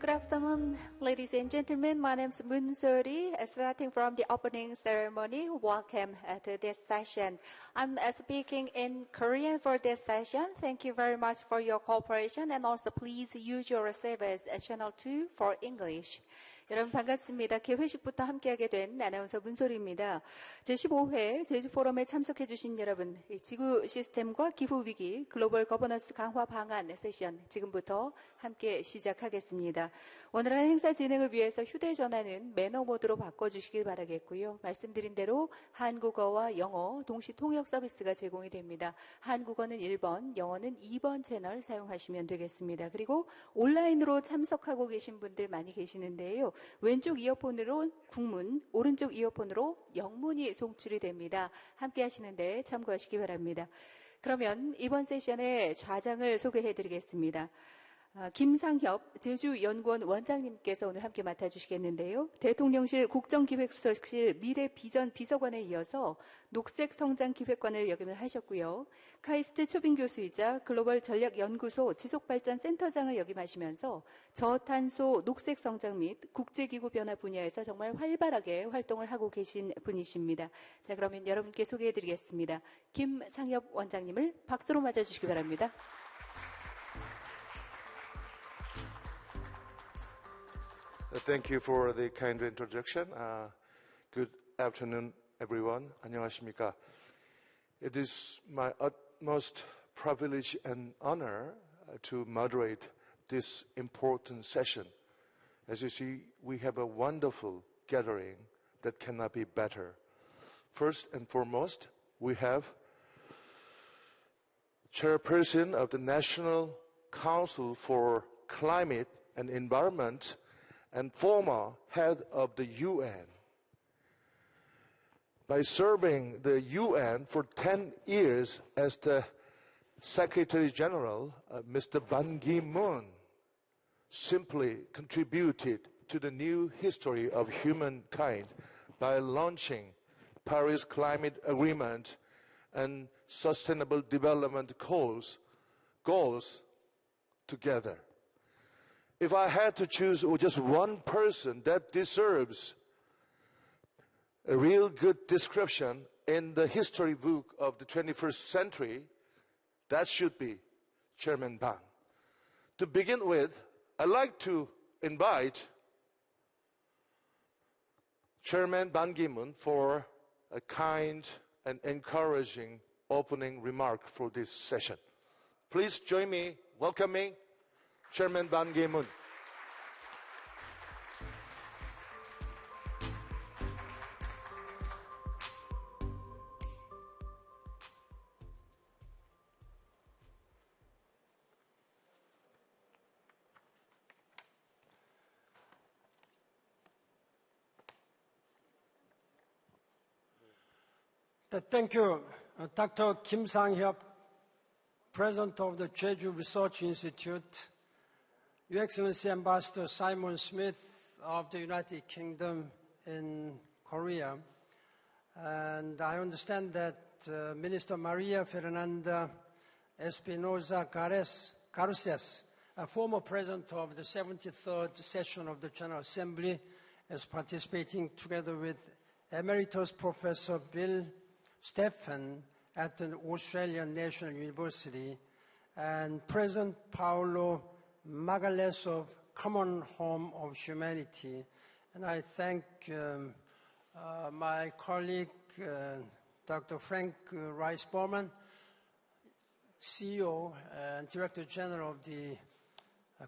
Good afternoon, ladies and gentlemen. My name is Moon Sori. Starting from the opening ceremony, welcome to this session. I'm speaking in Korean for this session. Thank you very much for your cooperation, and also please use your service at channel 2 for English. 여러분 반갑습니다. 개회식부터 함께하게 된 아나운서 문소리입니다. 제15회 제주포럼에 참석해 주신 여러분, 지구시스템과 기후위기 글로벌 거버넌스 강화 방안 세션 지금부터 함께 시작하겠습니다. 오늘 한 행사 진행을 위해서 휴대전화는 매너 모드로 바꿔주시길 바라겠고요. 말씀드린 대로 한국어와 영어 동시 통역 서비스가 제공이 됩니다. 한국어는 1번, 영어는 2번 채널 사용하시면 되겠습니다. 그리고 온라인으로 참석하고 계신 분들 많이 계시는데요. 왼쪽 이어폰으로 국문, 오른쪽 이어폰으로 영문이 송출이 됩니다. 함께 하시는데 참고하시기 바랍니다. 그러면 이번 세션의 좌장을 소개해드리겠습니다. 김상협 제주연구원 원장님께서 오늘 함께 맡아주시겠는데요. 대통령실 국정기획수석실 미래비전 비서관에 이어서 녹색성장기획관을 역임을 하셨고요. 카이스트 초빙교수이자 글로벌 전략연구소 지속발전센터장을 역임하시면서 저탄소 녹색성장 및 국제기구 변화 분야에서 정말 활발하게 활동을 하고 계신 분이십니다. 자, 그러면 여러분께 소개해드리겠습니다. 김상협 원장님을 박수로 맞아주시기 바랍니다. Thank you for the kind introduction. Good afternoon, everyone. 안녕하십니까? It is my utmost privilege and honor to moderate this important session. As you see, we have a wonderful gathering that cannot be better. First and foremost, we have Chairperson of the National Council for Climate and Environment and former head of the UN. By serving the UN for 10 years as the Secretary General, Mr. Ban Ki-moon simply contributed to the new history of humankind by launching Paris Climate Agreement and Sustainable Development Goals together. If I had to choose just one person that deserves a real good description in the history book of the 21st century, that should be Chairman Ban. To begin with, I'd like to invite Chairman Ban Ki-moon for a kind and encouraging opening remark for this session. Please join me welcoming Chairman Ban Ki-moon. Thank you, Dr. Kim Sang-hyuk, President of the Jeju Research Institute, Your Excellency Ambassador Simon Smith of the United Kingdom in Korea, and I understand that Minister Maria Fernanda Espinosa Garces, a former President of the 73rd session of the General Assembly, is participating together with Emeritus Professor Bill Stephan at the Australian National University, and President Paolo Magalhaes of Common Home of Humanity. And I thank my colleague, Dr. Frank Rice-Bowman, CEO and Director General of the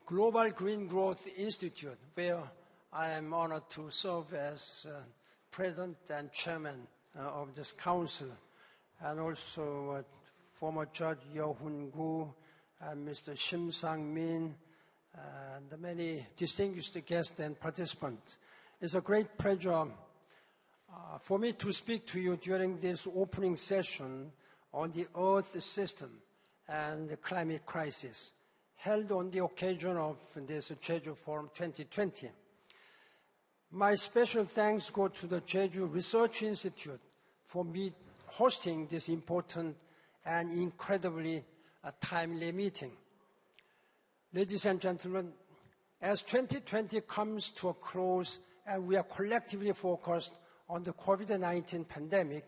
Global Green Growth Institute, where I am honored to serve as President and Chairman of this council, and also former Judge Yeo Hoon-gu and Mr. Shim Sang-min, and the many distinguished guests and participants. It's a great pleasure for me to speak to you during this opening session on the Earth system and the climate crisis, held on the occasion of this Jejuporum 2020. My special thanks go to the Jeju Research Institute for hosting this important and incredibly timely meeting. Ladies and gentlemen, As 2020 comes to a close and we are collectively focused on the COVID-19 pandemic,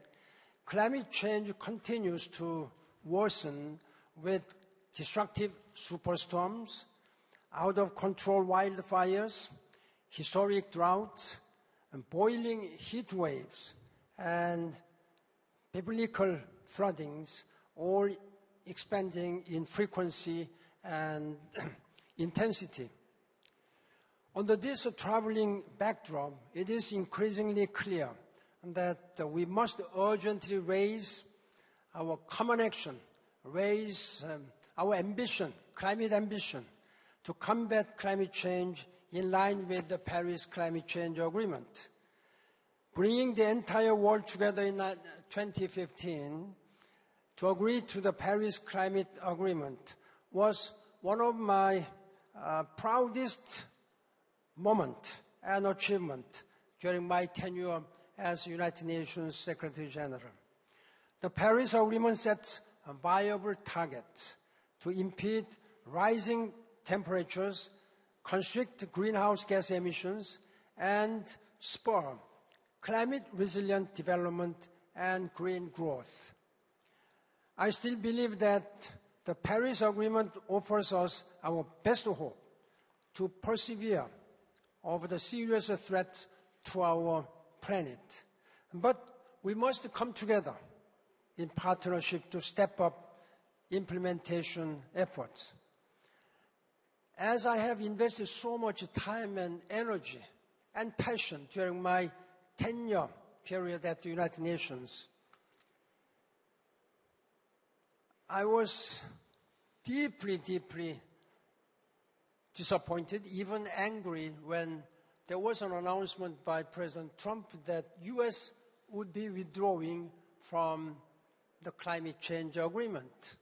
climate change continues to worsen with destructive superstorms, out-of-control wildfires, historic droughts, and boiling heat waves, and biblical floodings, all expanding in frequency and intensity. Under this troubling backdrop, it is increasingly clear that we must urgently raise our common action, raise our ambition, climate ambition, to combat climate change in line with the Paris Climate Change Agreement. Bringing the entire world together in 2015 to agree to the Paris Climate Agreement was one of my proudest moments and achievements during my tenure as United Nations Secretary General. The Paris Agreement sets viable targets to impede rising temperatures, constrict greenhouse gas emissions, and spur climate-resilient development and green growth. I still believe that the Paris Agreement offers us our best hope to persevere over the serious threats to our planet. But we must come together in partnership to step up implementation efforts. As I have invested so much time and energy and passion during my tenure period at the United Nations, I was deeply, deeply disappointed, even angry, when there was an announcement by President Trump that U.S. would be withdrawing from the climate change agreement.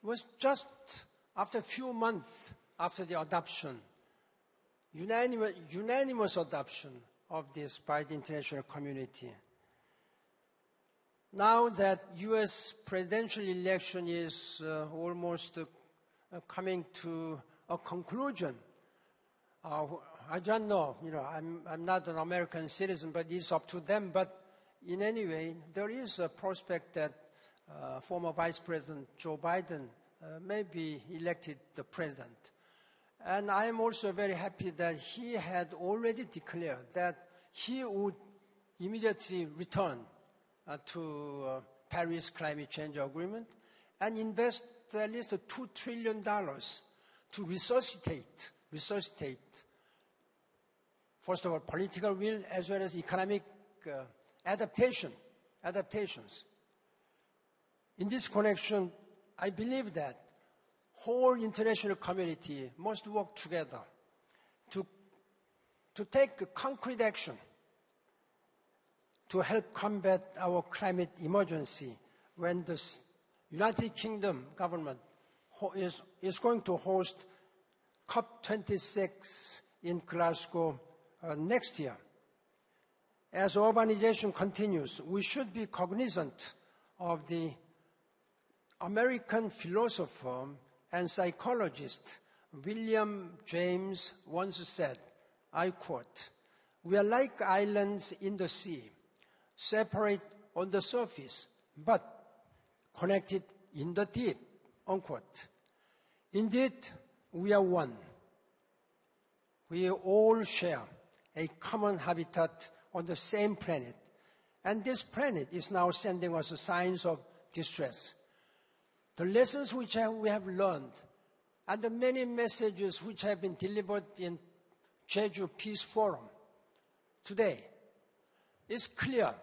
It was just after a few months after the adoption, unanimous adoption of this by the international community. Now that U.S. presidential election is almost coming to a conclusion, I don't know, I'm not an American citizen, but it's up to them. But in any way, there is a prospect that former Vice President Joe Biden may be elected the president. And I am also very happy that he had already declared that he would immediately return to Paris Climate Change Agreement and invest at least $2 trillion to resuscitate, first of all, political will as well as economic adaptations. In this connection, I believe that whole international community must work together to take concrete action to help combat our climate emergency when the United Kingdom government is going to host COP26 in Glasgow next year. As urbanization continues, we should be cognizant of the American philosopher and psychologist William James once said, I quote, "We are like islands in the sea, separate on the surface, but connected in the deep," unquote. Indeed, we are one. We all share a common habitat on the same planet, and this planet is now sending us signs of distress. The lessons which we have learned and the many messages which have been delivered in Jeju Peace Forum today, it's clear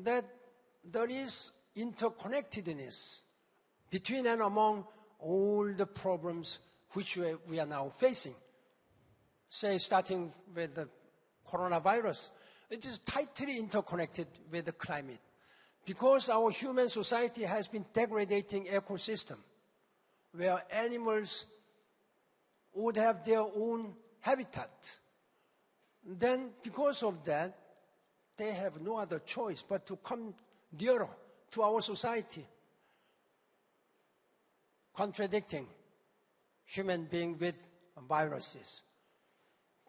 that there is interconnectedness between and among all the problems which we are now facing. Say, starting with the coronavirus, it is tightly interconnected with the climate. Because our human society has been degrading ecosystem, where animals would have their own habitat. Then, because of that, they have no other choice but to come nearer to our society, contradicting human beings with viruses.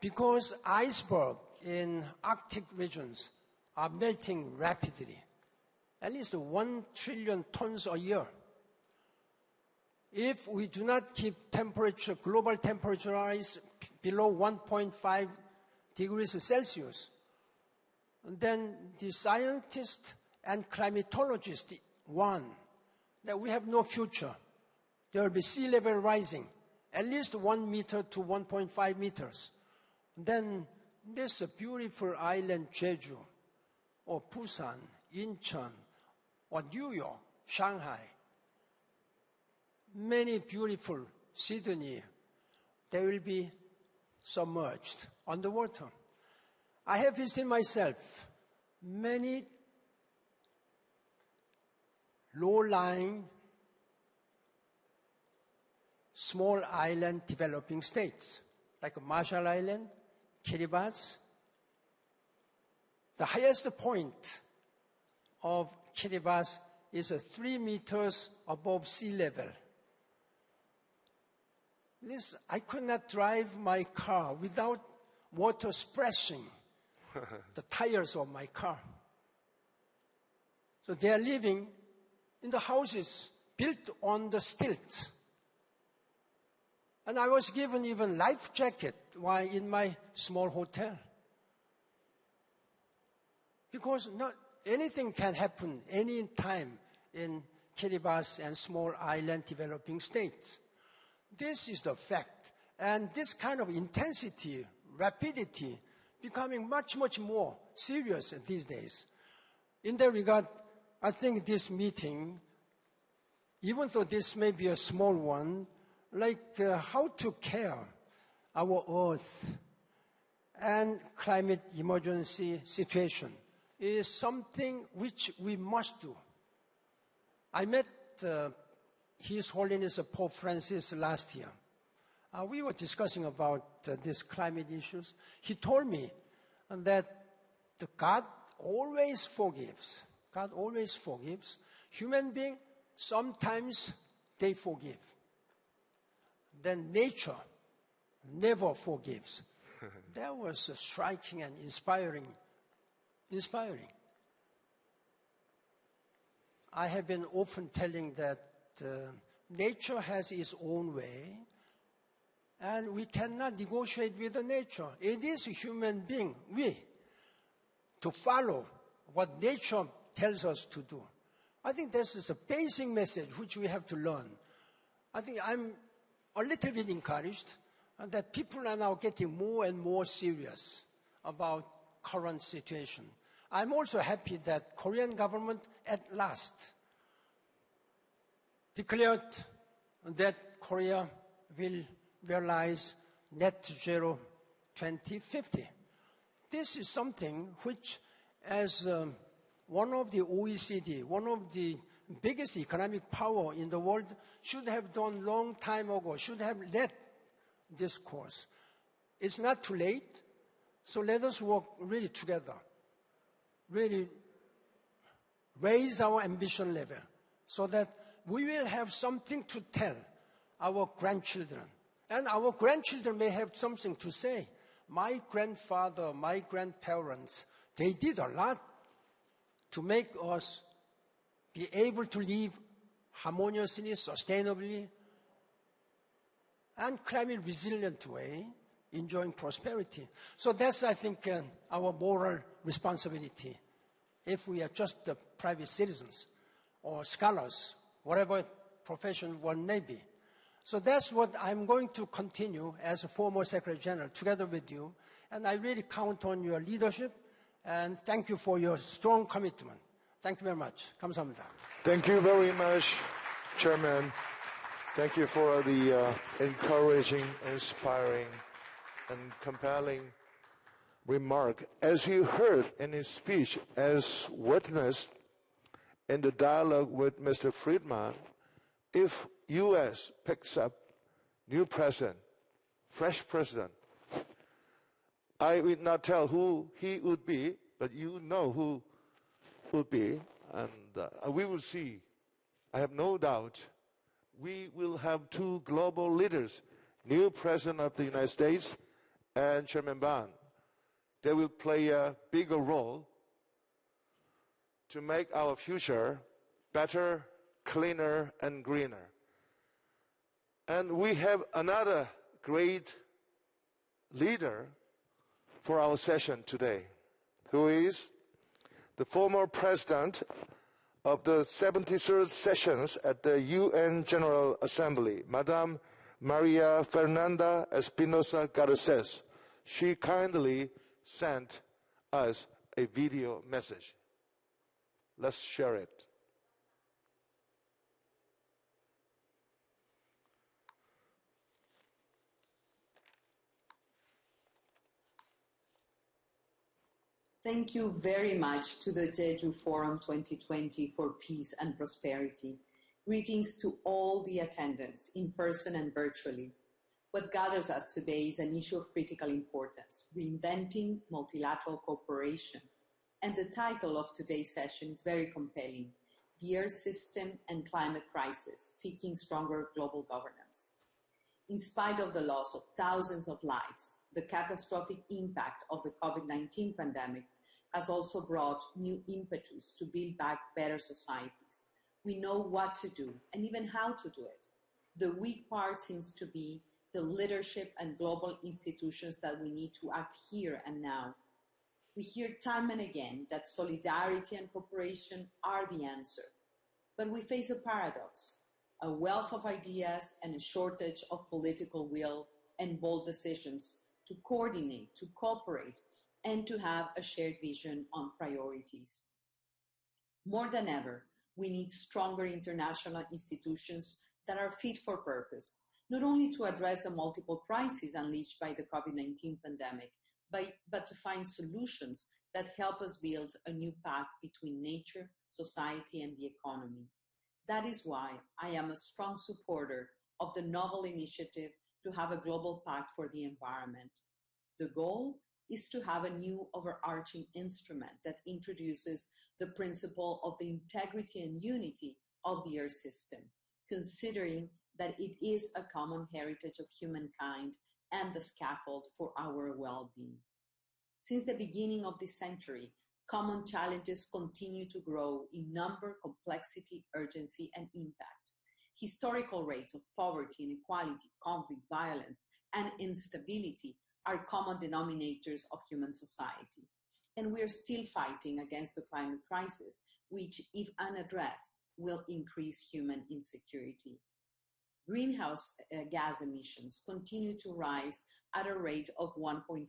because icebergs in Arctic regions are melting rapidly, at least 1 trillion tons a year. If we do not keep global temperature rise below 1.5 degrees Celsius, then the scientists and climatologists warn that we have no future. There will be sea level rising, at least 1 meter to 1.5 meters. Then this beautiful island, Jeju, or Busan, Incheon, or New York, Shanghai, many beautiful Sydney, they will be submerged underwater. I have visited myself many low-lying, small island developing states, like Marshall Island, Kiribati. The highest point of Kiribati is 3 meters above sea level. I could not drive my car without water splashing the tires of my car. So they are living in the houses built on the stilts. And I was given even life jacket while in my small hotel. Because not anything can happen any time in Kiribati and small island developing states. This is the fact. And this kind of intensity, rapidity, becoming much, much more serious these days. In that regard, I think this meeting, even though this may be a small one, like how to care our Earth and climate emergency situation is something which we must do. I met His Holiness Pope Francis last year. We were discussing about these climate issues. He told me that God always forgives. God always forgives. Human beings, sometimes they forgive. Then nature never forgives. That was striking and inspiring. I have been often telling that nature has its own way, and we cannot negotiate with the nature. It is a human being, to follow what nature tells us to do. I think this is a basic message which we have to learn. I think I'm a little bit encouraged that people are now getting more and more serious about current situation. I'm also happy that Korean government at last declared that Korea will realize net zero 2050. This is something which, as one of the OECD, one of the biggest economic power in the world, should have done long time ago, should have led this course. It's not too late, so let us work really together, really raise our ambition level so that we will have something to tell our grandchildren. And our grandchildren may have something to say. My grandfather, my grandparents, they did a lot to make us be able to live harmoniously, sustainably, and climate resilient way, enjoying prosperity. So that's, I think, our moral responsibility. If we are just the private citizens or scholars, whatever profession one may be. So that's what I'm going to continue as a former Secretary General together with you. And I really count on your leadership. And thank you for your strong commitment. Thank you very much. 감사합니다. Thank you very much, Chairman. Thank you for the encouraging, inspiring, and compelling remark. As you heard in his speech, as witnessed in the dialogue with Mr. Friedman, if U.S. picks up new president, fresh president, I will not tell who he would be, but you know who would be, and we will see. I have no doubt we will have two global leaders, new president of the United States and Chairman Ban, they will play a bigger role to make our future better, cleaner, and greener. And we have another great leader for our session today, who is the former president of the 73rd sessions at the UN General Assembly, Madame Maria Fernanda Espinosa Garces. She kindly sent us a video message. Let's share it. Thank you very much to the Jejuporum 2020 for Peace and Prosperity. Greetings to all the attendants, in person and virtually. What gathers us today is an issue of critical importance, reinventing multilateral cooperation. And the title of today's session is very compelling, The Earth System and Climate Crisis, Seeking Stronger Global Governance. In spite of the loss of thousands of lives, the catastrophic impact of the COVID-19 pandemic has also brought new impetus to build back better societies. We know what to do and even how to do it. The weak part seems to be the leadership and global institutions that we need to act here and now. We hear time and again that solidarity and cooperation are the answer. But we face a paradox, a wealth of ideas and a shortage of political will and bold decisions to coordinate, to cooperate, and to have a shared vision on priorities. More than ever, we need stronger international institutions that are fit for purpose, not only to address the multiple crises unleashed by the COVID-19 pandemic, but to find solutions that help us build a new pact between nature, society, and the economy. That is why I am a strong supporter of the novel initiative to have a global pact for the environment. The goal is to have a new overarching instrument that introduces the principle of the integrity and unity of the Earth system, considering that it is a common heritage of humankind and the scaffold for our well-being. Since the beginning of this century, common challenges continue to grow in number, complexity, urgency, and impact. Historical rates of poverty, inequality, conflict, violence, and instability are common denominators of human society. And we are still fighting against the climate crisis, which, if unaddressed, will increase human insecurity. Greenhouse gas emissions continue to rise at a rate of 1.5%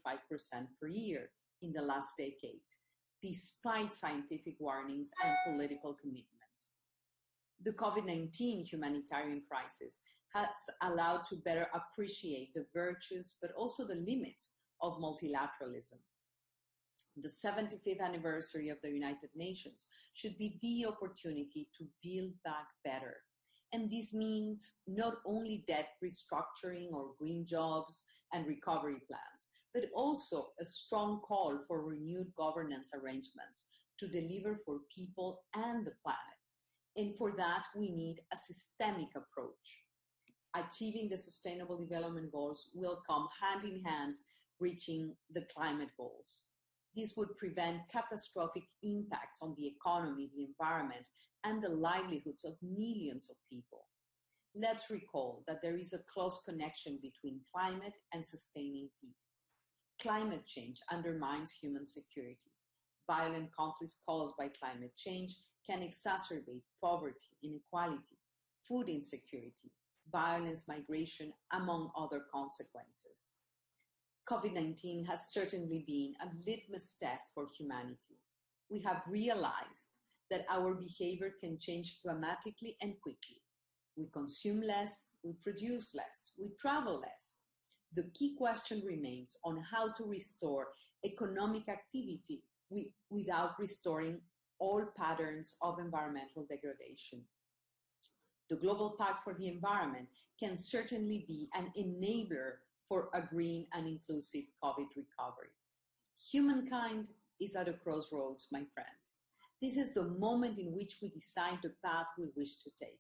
per year in the last decade, despite scientific warnings and political commitments. The COVID-19 humanitarian crisis has allowed to better appreciate the virtues, but also the limits of multilateralism. The 75th anniversary of the United Nations should be the opportunity to build back better. And this means not only debt restructuring or green jobs and recovery plans, but also a strong call for renewed governance arrangements to deliver for people and the planet. And for that, we need a systemic approach. Achieving the Sustainable Development Goals will come hand in hand reaching the climate goals. This would prevent catastrophic impacts on the economy, the environment, and the livelihoods of millions of people. Let's recall that there is a close connection between climate and sustaining peace. Climate change undermines human security. Violent conflicts caused by climate change can exacerbate poverty, inequality, food insecurity, violence, migration, among other consequences. COVID-19 has certainly been a litmus test for humanity. We have realized that our behavior can change dramatically and quickly. We consume less, we produce less, we travel less. The key question remains on how to restore economic activity without restoring all patterns of environmental degradation. The Global Pact for the Environment can certainly be an enabler for a green and inclusive COVID recovery. Humankind is at a crossroads, my friends. This is the moment in which we decide the path we wish to take.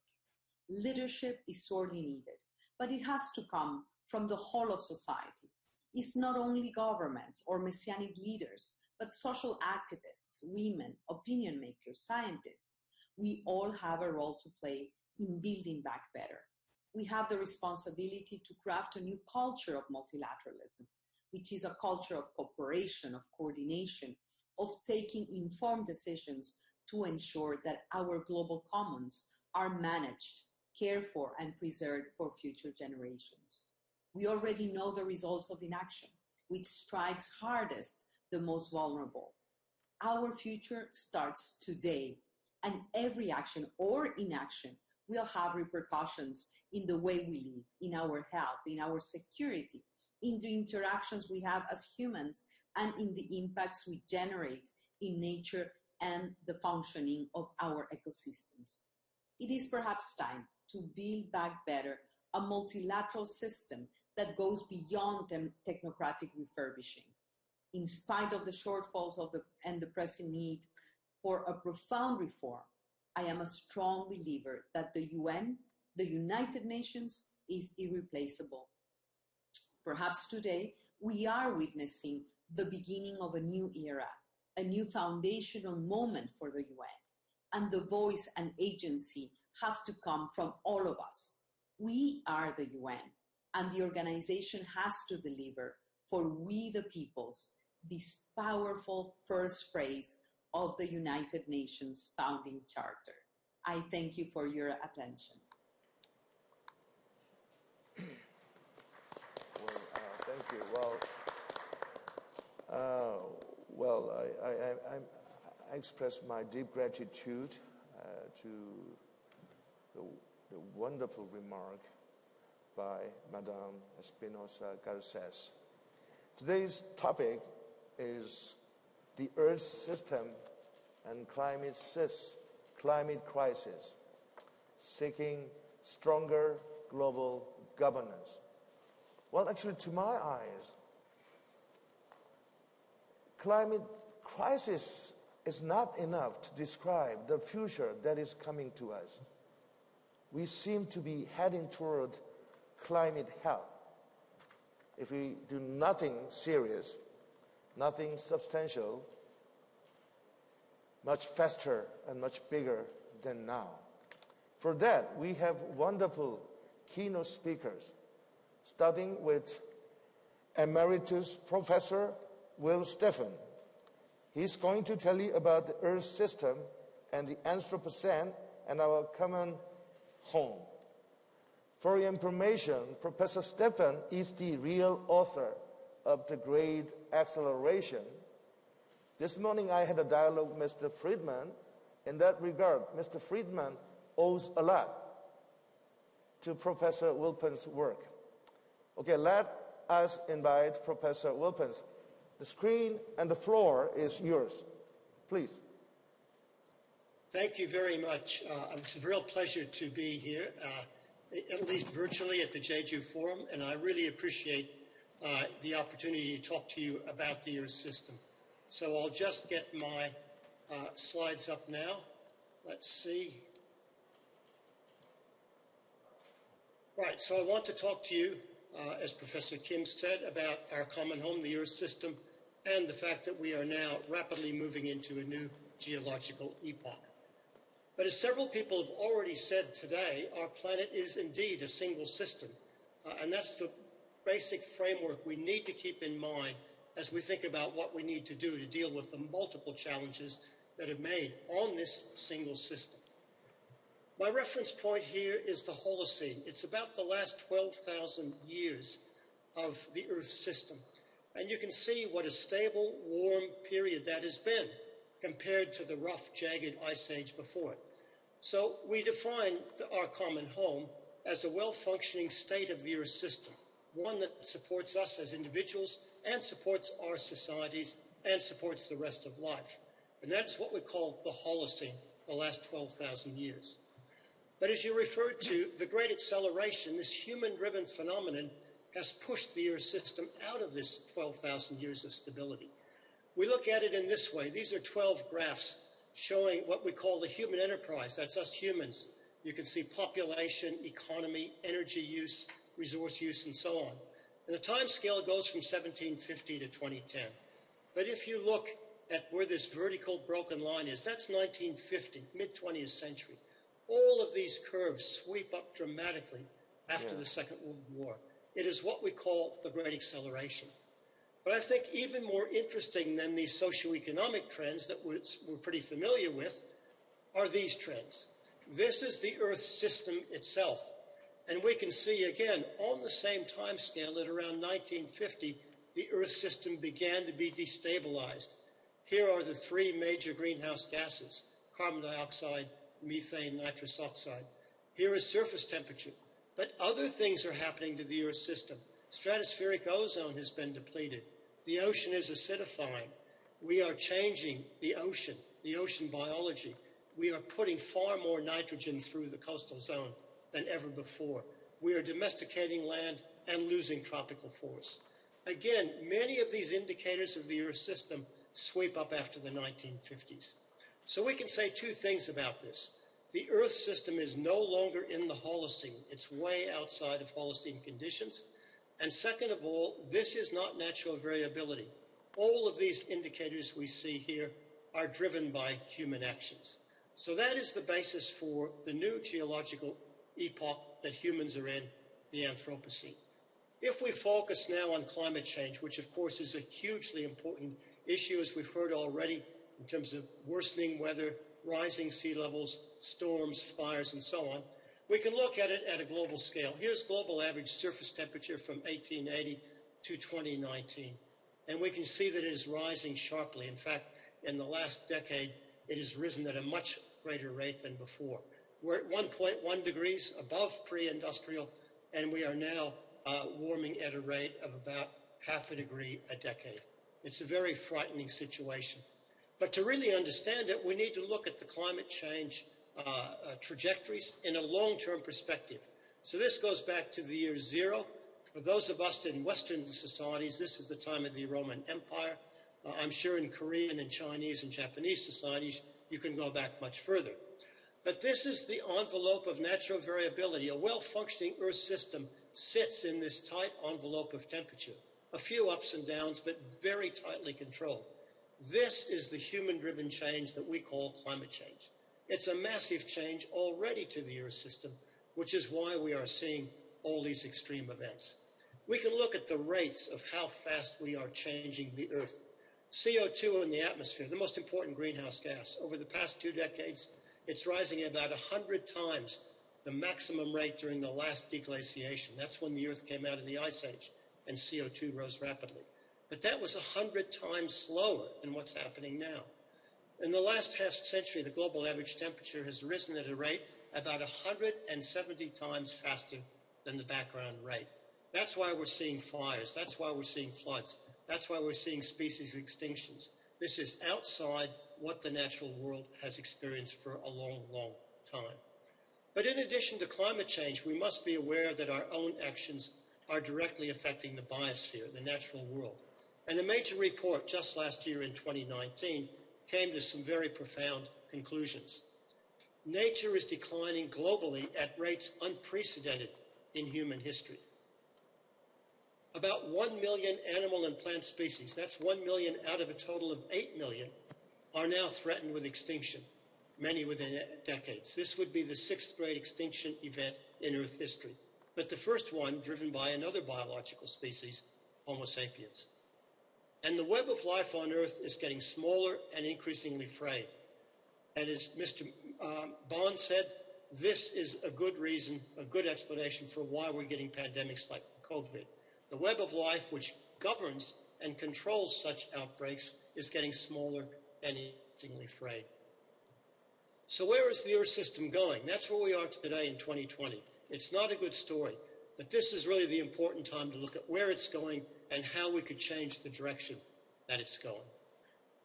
Leadership is sorely needed, but it has to come from the whole of society. It's not only governments or messianic leaders, but social activists, women, opinion makers, scientists. We all have a role to play in building back better. We have the responsibility to craft a new culture of multilateralism, which is a culture of cooperation, of coordination, of taking informed decisions to ensure that our global commons are managed, cared for, and preserved for future generations. We already know the results of inaction, which strikes hardest the most vulnerable. Our future starts today, and every action or inaction will have repercussions in the way we live, in our health, in our security, in the interactions we have as humans, and in the impacts we generate in nature and the functioning of our ecosystems. It is perhaps time to build back better a multilateral system that goes beyond technocratic refurbishing. In spite of the shortfalls and the pressing need for a profound reform, I am a strong believer that the UN, the United Nations, is irreplaceable. Perhaps today we are witnessing the beginning of a new era, a new foundational moment for the UN, and the voice and agency have to come from all of us. We are the UN, and the organization has to deliver for we the peoples this powerful first phrase of the United Nations founding charter. I thank you for your attention. Thank you. I express my deep gratitude to the wonderful remark by Madame Espinosa Garces. Today's topic is the Earth system and climate crisis, seeking stronger global governance. Well, actually, to my eyes, climate crisis is not enough to describe the future that is coming to us. We seem to be heading toward climate hell. If we do nothing serious, nothing substantial, much faster and much bigger than now. For that, we have wonderful keynote speakers, starting with Emeritus Professor Will Stephen. He's going to tell you about the Earth system and the Anthropocene and our common home. For your information, Professor Stephen is the real author of The Great Acceleration. This morning I had a dialogue with Mr. Friedman. In that regard, Mr. Friedman owes a lot to Professor Wilpin's work. Okay, let us invite Professor Wilpin. The screen and the floor is yours. Please. Thank you very much. It's a real pleasure to be here, at least virtually at the Jeju Forum, and I really appreciate the opportunity to talk to you about the Earth system. So I'll just get my slides up now. Let's see. Right, so I want to talk to you, as Professor Kim said, about our common home, the Earth system, and the fact that we are now rapidly moving into a new geological epoch. But as several people have already said today, our planet is indeed a single system, and that's the basic framework we need to keep in mind as we think about what we need to do to deal with the multiple challenges that are made on this single system. My reference point here is the Holocene. It's about the last 12,000 years of the Earth system. And you can see what a stable, warm period that has been compared to the rough, jagged ice age before it. So we define our common home as a well-functioning state of the Earth system, one that supports us as individuals and supports our societies and supports the rest of life. And that's what we call the Holocene, the last 12,000 years. But as you referred to, the Great Acceleration, this human-driven phenomenon, has pushed the Earth system out of this 12,000 years of stability. We look at it in this way. These are 12 graphs showing what we call the human enterprise. That's us humans. You can see population, economy, energy use, resource use, and so on. And the time scale goes from 1750 to 2010. But if you look at where this vertical broken line is, that's 1950, mid-20th century. All of these curves sweep up dramatically after the Second World War. It is what we call the Great Acceleration. But I think even more interesting than these socioeconomic trends that we're pretty familiar with are these trends. This is the Earth system itself. And we can see, again, on the same time scale at around 1950, the Earth system began to be destabilized. Here are the three major greenhouse gases: carbon dioxide, methane, nitrous oxide. Here is surface temperature. But other things are happening to the Earth system. Stratospheric ozone has been depleted. The ocean is acidifying. We are changing the ocean biology. We are putting far more nitrogen through the coastal zone than ever before. We are domesticating land and losing tropical forests. Again, many of these indicators of the Earth system sweep up after the 1950s. So we can say two things about this. The Earth system is no longer in the Holocene. It's way outside of Holocene conditions. And second of all, this is not natural variability. All of these indicators we see here are driven by human actions. So that is the basis for the new geological epoch that humans are in, the Anthropocene. If we focus now on climate change, which of course is a hugely important issue, as we've heard already, in terms of worsening weather, rising sea levels, storms, fires, and so on, we can look at it at a global scale. Here's global average surface temperature from 1880 to 2019. And we can see that it is rising sharply. In fact, in the last decade, it has risen at a much greater rate than before. We're at 1.1 degrees above pre-industrial, and we are now warming at a rate of about half a degree a decade. It's a very frightening situation. But to really understand it, we need to look at the climate change trajectories in a long-term perspective. So this goes back to the year zero. For those of us in Western societies, this is the time of the Roman Empire. I'm sure in Korean and Chinese and Japanese societies, you can go back much further. But this is the envelope of natural variability. A well-functioning Earth system sits in this tight envelope of temperature. A few ups and downs, but very tightly controlled. This is the human-driven change that we call climate change. It's a massive change already to the Earth system, which is why we are seeing all these extreme events. We can look at the rates of how fast we are changing the Earth. CO2 in the atmosphere, the most important greenhouse gas. Over the past 2 decades, it's rising at about 100 times the maximum rate during the last deglaciation. That's when the Earth came out of the Ice Age and CO2 rose rapidly. But that was 100 times slower than what's happening now. In the last half century, the global average temperature has risen at a rate about 170 times faster than the background rate. That's why we're seeing fires. That's why we're seeing floods. That's why we're seeing species extinctions. This is outside what the natural world has experienced for a long, long time. But in addition to climate change, we must be aware that our own actions are directly affecting the biosphere, the natural world. And a major report just last year in 2019 came to some very profound conclusions. Nature is declining globally at rates unprecedented in human history. About 1 million animal and plant species, that's 1 million out of a total of 8 million, are now threatened with extinction, many within decades. This would be the 6th great extinction event in Earth history, but the first one driven by another biological species, Homo sapiens. And the web of life on Earth is getting smaller and increasingly frayed. And as Mr. Bond said, this is a good reason, a good explanation for why we're getting pandemics like COVID. The web of life, which governs and controls such outbreaks, is getting smaller and increasingly frayed. So where is the Earth system going? That's where we are today in 2020. It's not a good story, but this is really the important time to look at where it's going and how we could change the direction that it's going.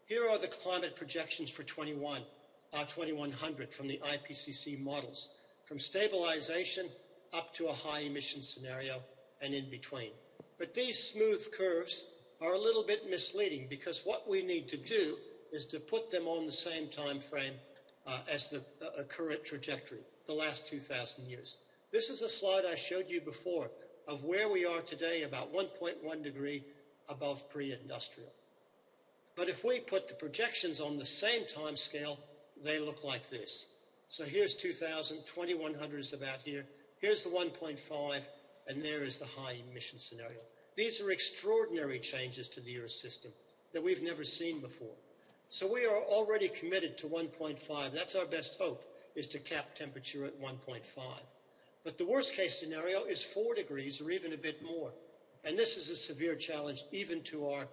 Here are the climate projections for 2100 from the IPCC models, from stabilization up to a high emission scenario and in between. But these smooth curves are a little bit misleading because what we need to do is to put them on the same time frame as the current trajectory, the last 2,000 years. This is a slide I showed you before of where we are today, about 1.1 degree above pre-industrial. But if we put the projections on the same time scale, they look like this. So here's 2000, 2100 is about here. Here's the 1.5, and there is the high emission scenario. These are extraordinary changes to the Earth system that we've never seen before. So we are already committed to 1.5. That's our best hope, is to cap temperature at 1.5. But the worst case scenario is 4 degrees or even a bit more. And this is a severe challenge even to our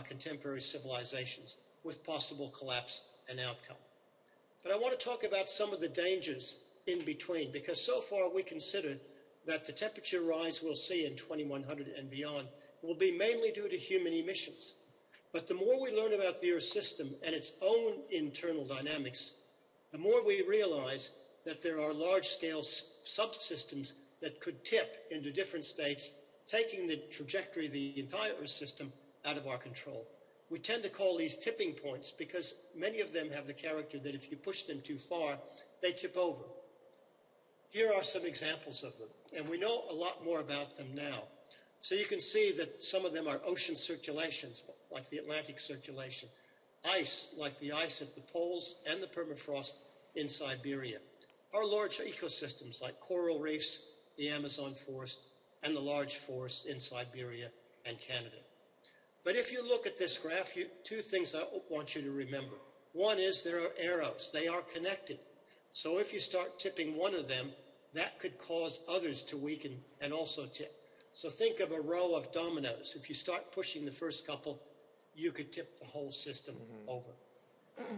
contemporary civilizations, with possible collapse and outcome. But I want to talk about some of the dangers in between, because so far we consider that the temperature rise we'll see in 2100 and beyond will be mainly due to human emissions. But the more we learn about the Earth system and its own internal dynamics, the more we realize that there are large-scale subsystems that could tip into different states, taking the trajectory of the entire Earth system out of our control. We tend to call these tipping points because many of them have the character that if you push them too far, they tip over. Here are some examples of them, and we know a lot more about them now. So you can see that some of them are ocean circulations, like the Atlantic circulation, ice, like the ice at the poles and the permafrost in Siberia, or large ecosystems like coral reefs, the Amazon forest, and the large forests in Siberia and Canada. But if you look at this graph, two things I want you to remember. One is there are arrows. They are connected. So if you start tipping one of them, that could cause others to weaken and also tip. So think of a row of dominoes. If you start pushing the first couple, you could tip the whole system over.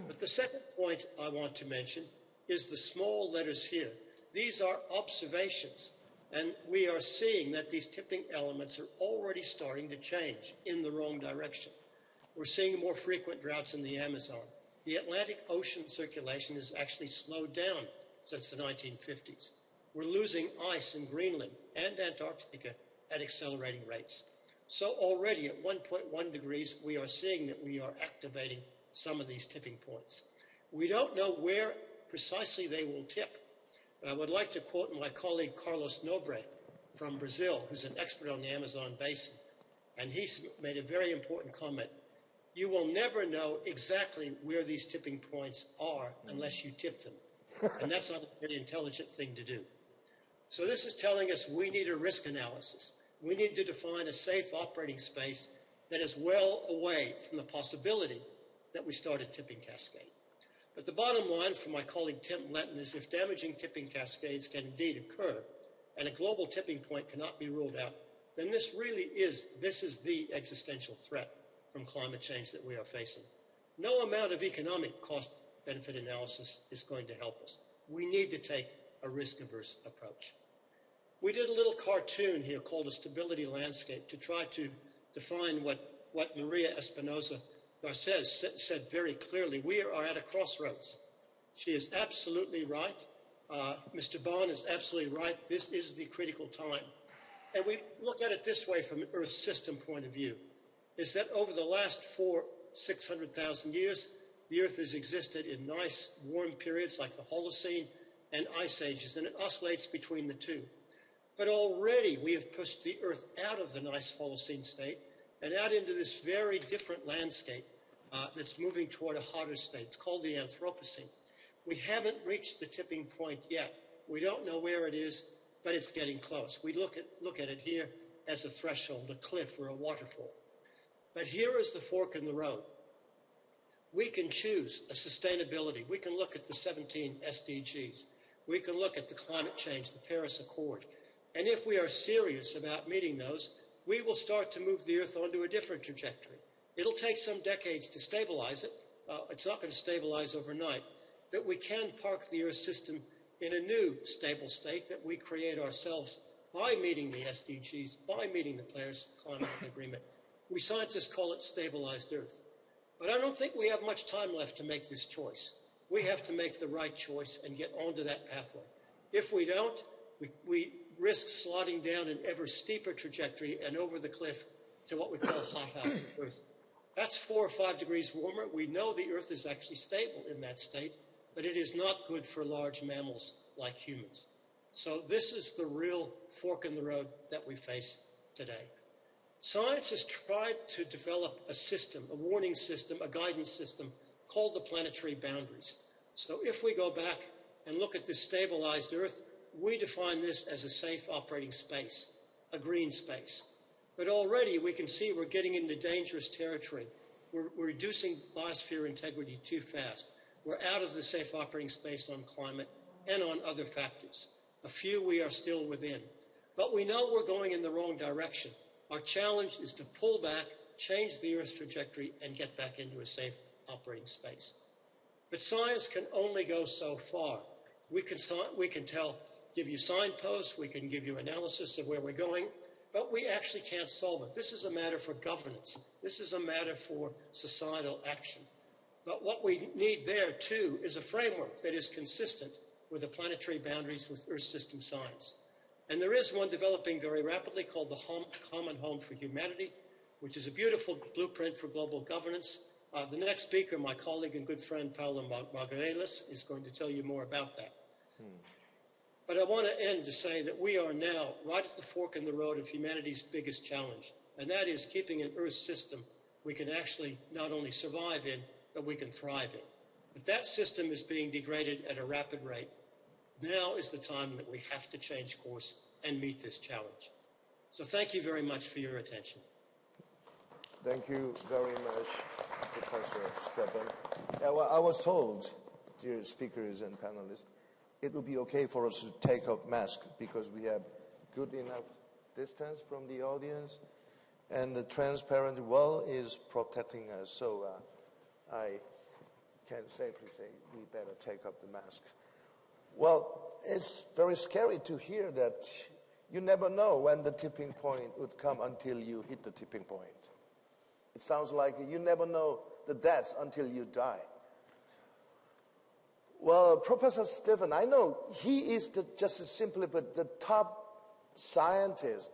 But the second point I want to mention is the small letters here. These are observations. And we are seeing that these tipping elements are already starting to change in the wrong direction. We're seeing more frequent droughts in the Amazon. The Atlantic Ocean circulation has actually slowed down since the 1950s. We're losing ice in Greenland and Antarctica at accelerating rates. So already at 1.1 degrees, we are seeing that we are activating some of these tipping points. We don't know where precisely they will tip. And I would like to quote my colleague Carlos Nobre from Brazil, who's an expert on the Amazon basin. And he's made a very important comment. You will never know exactly where these tipping points are unless you tip them. And that's not a very intelligent thing to do. So this is telling us we need a risk analysis. We need to define a safe operating space that is well away from the possibility that we start a tipping cascade. But the bottom line from my colleague Tim Lenton is if damaging tipping cascades can indeed occur and a global tipping point cannot be ruled out, then this is the existential threat from climate change that we are facing. No amount of economic cost-benefit analysis is going to help us. We need to take a risk-averse approach. We did a little cartoon here called a stability landscape to try to define what Maria Espinosa Garces said very clearly. We are at a crossroads. She is absolutely right. Mr. Bond is absolutely right. This is the critical time. And we look at it this way from an Earth system point of view, is that over the last 600,000 years, the Earth has existed in nice warm periods like the Holocene and ice ages, and it oscillates between the two. But already we have pushed the Earth out of the nice Holocene state and out into this very different landscape that's moving toward a hotter state. It's called the Anthropocene. We haven't reached the tipping point yet. We don't know where it is, but it's getting close. We look at it here as a threshold, a cliff, or a waterfall. But here is the fork in the road. We can choose a sustainability. We can look at the 17 SDGs. We can look at the climate change, the Paris Accord. And if we are serious about meeting those, we will start to move the Earth onto a different trajectory. It'll take some decades to stabilize it. It's not going to stabilize overnight, but we can park the Earth system in a new stable state that we create ourselves by meeting the SDGs, by meeting the Paris Climate Agreement. We scientists call it stabilized Earth. But I don't think we have much time left to make this choice. We have to make the right choice and get onto that pathway. If we don't, we risk sliding down an ever steeper trajectory and over the cliff to what we call hot Earth. That's 4 or 5 degrees warmer. We know the Earth is actually stable in that state, but it is not good for large mammals like humans. So this is the real fork in the road that we face today. Science has tried to develop a system, a warning system, a guidance system called the planetary boundaries. So if we go back and look at this stabilized Earth, we define this as a safe operating space, a green space. But already we can see we're getting into dangerous territory. We're reducing biosphere integrity too fast. We're out of the safe operating space on climate and on other factors. A few we are still within. But we know we're going in the wrong direction. Our challenge is to pull back, change the Earth's trajectory, and get back into a safe operating space. But science can only go so far. We can give you signposts, we can give you analysis of where we're going, but we actually can't solve it. This is a matter for governance. This is a matter for societal action. But what we need there, too, is a framework that is consistent with the planetary boundaries with Earth system science. And there is one developing very rapidly called the Common Home for Humanity, which is a beautiful blueprint for global governance. The next speaker, my colleague and good friend, Paolo Margarelis, is going to tell you more about that. But I want to end to say that we are now right at the fork in the road of humanity's biggest challenge, and that is keeping an Earth system we can actually not only survive in, but we can thrive in. But that system is being degraded at a rapid rate. Now is the time that we have to change course and meet this challenge. So thank you very much for your attention. Thank you very much, Professor Stephan. Yeah, well, I was told, dear speakers and panelists, it would be okay for us to take off masks because we have good enough distance from the audience and the transparent wall is protecting us. So I can safely say we better take up the masks. Well, it's very scary to hear that you never know when the tipping point would come until you hit the tipping point. It sounds like you never know the death until you die. Well, Professor Stephan, I know he is just simply but the top scientist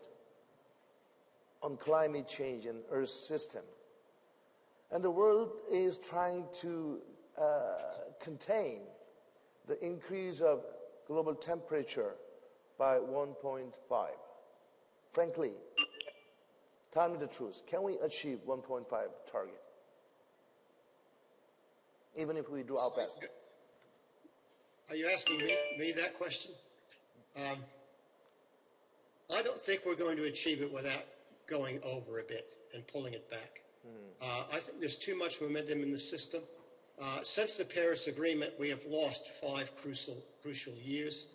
on climate change and Earth system. And the world is trying to contain the increase of global temperature by 1.5. Frankly, tell me the truth. Can we achieve 1.5 target? Even if we do our best. Are you asking me that question? I don't think we're going to achieve it without going over a bit and pulling it back. I think there's too much momentum in the system. Since the Paris Agreement, we have lost 5 crucial years.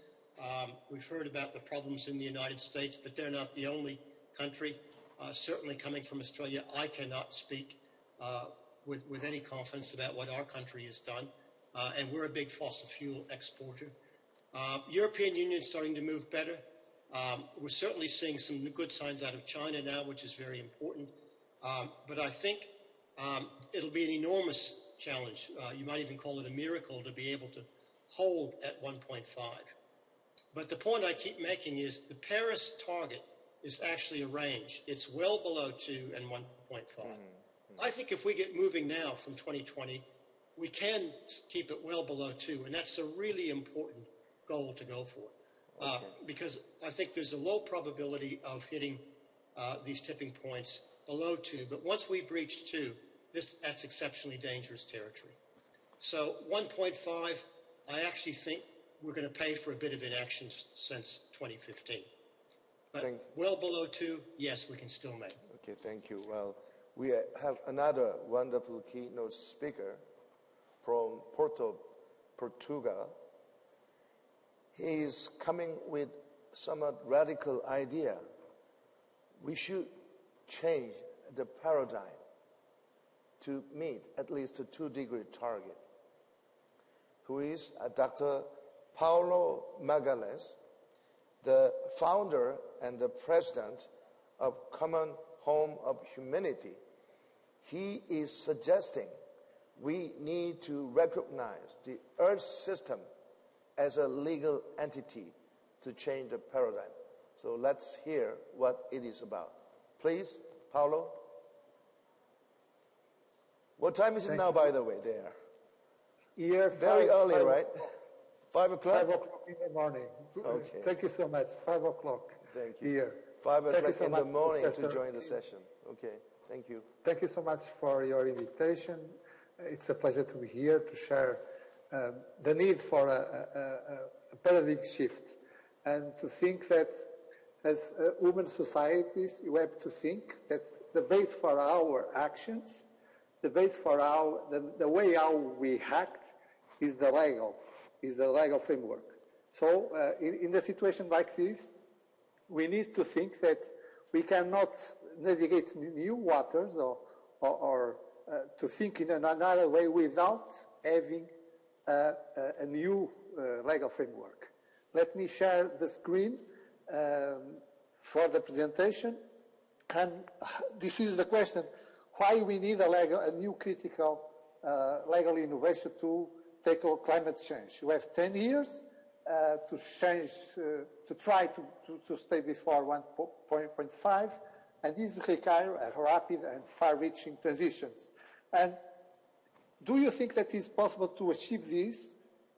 We've heard about the problems in the United States, but they're not the only country. Certainly coming from Australia, I cannot speak with any confidence about what our country has done. And we're a big fossil fuel exporter. European Union is starting to move better. We're certainly seeing some good signs out of China now, which is very important. But I think it'll be an enormous challenge. You might even call it a miracle to be able to hold at 1.5. But the point I keep making is the Paris target is actually a range. It's well below 2 and 1.5. I think if we get moving now from 2020, we can keep it well below 2, and that's a really important goal to go for. Because I think there's a low probability of hitting these tipping points below 2, but once we breach 2, that's exceptionally dangerous territory. So 1.5, I actually think we're going to pay for a bit of inaction since 2015. But well below 2, yes, we can still make. Okay, thank you. Well, we have another wonderful keynote speaker from Portugal. He is coming with somewhat radical idea. We should change the paradigm to meet at least a 2-degree target. Who is Dr. Paulo Magalhães, the founder and the president of Common Home of Humanity. He is suggesting we need to recognize the Earth system as a legal entity to change the paradigm. So let's hear what it is about. Please, Paulo. What time is it now, by the way, there? Year Very early, right? 5 o'clock? 5 o'clock in the morning. Okay. Thank you so much. 5 o'clock. Thank you. Here. 5 Thank you o'clock so in much, the morning to Professor. join the session. Okay, thank you. Thank you so much for your invitation. It's a pleasure to be here to share the need for a paradigm shift and to think that as human societies, we have to think that the base for our actions, the base for the way how we act is the legal framework. So in a situation like this, we need to think that we cannot navigate new waters or to think in another way without having a new legal framework. Let me share the screen for the presentation. And this is the question, why we need a new critical legal innovation to tackle climate change. We have 10 years to change, to try to stay before 1.5, and this requires rapid and far-reaching transitions. And do you think that it's possible to achieve this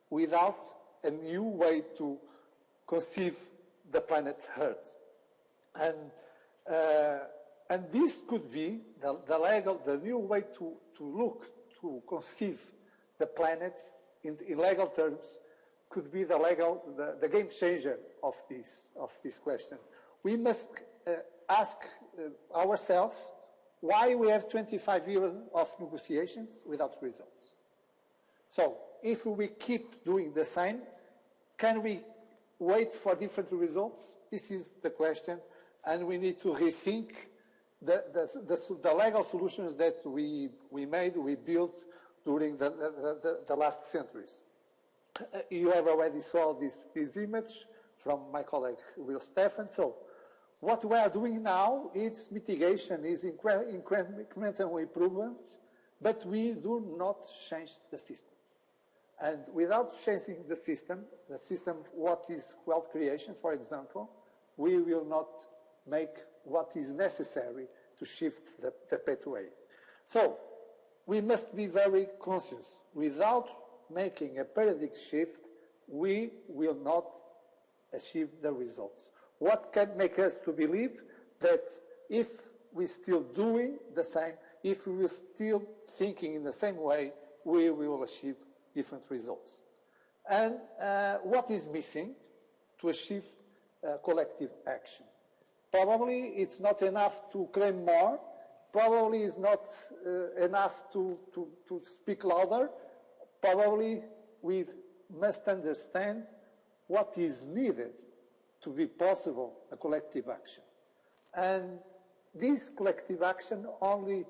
without a new way to conceive the planet Earth? And this could be the new way to conceive the planet in legal terms could be the game changer of this question. We must ask ourselves why we have 25 years of negotiations without results. So if we keep doing the same, can we wait for different results? This is the question, and we need to rethink the legal solutions that we built during the last centuries. You have already saw this image from my colleague Will Stephan. So what we are doing now is mitigation, is incremental improvements, but we do not change the system. And without changing the system, what is wealth creation, for example, we will not make what is necessary to shift the pathway. So we must be very conscious. Without making a paradigm shift, we will not achieve the results. What can make us to believe that if we're still doing the same, if we're still thinking in the same way, we will achieve different results? And what is missing to achieve collective action? Probably it's not enough to claim more. Probably it's not enough to speak louder. Probably we must understand what is needed to be possible a collective action. And this collective action only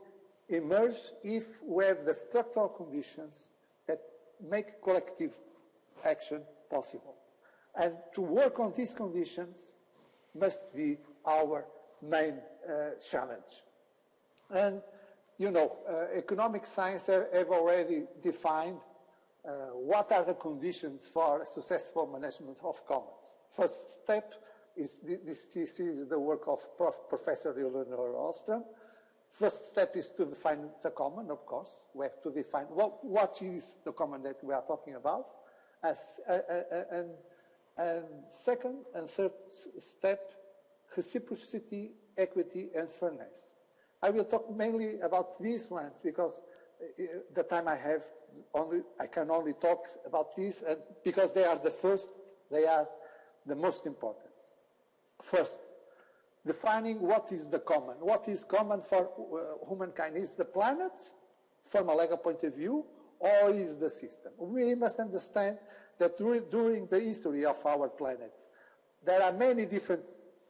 emerges if we have the structural conditions that make collective action possible. And to work on these conditions must be our main challenge. And, you know, economic science have already defined what are the conditions for successful management of commons. First step is this is the work of Professor Eleanor Ostrom. First step is to define the common, of course. We have to define what is the common that we are talking about. And second and third step, reciprocity, equity, and fairness. I will talk mainly about these ones because the time I have, I can only talk about these, and because they are the first, they are the most important. First, defining what is the common. What is common for humankind? Is the planet, from a legal point of view, or is the system? We must understand that during the history of our planet, there are many different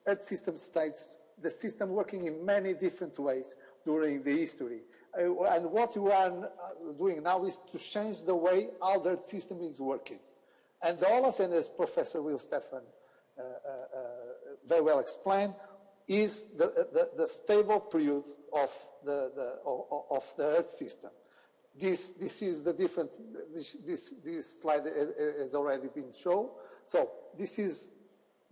Earth system states, the system working in many different ways during the history. And what we are doing now is to change the way how the Earth system is working. And the Holocene, as Professor Will Stephan very well explained, is the stable period of the Earth system. This is the different. This slide has already been shown. So this is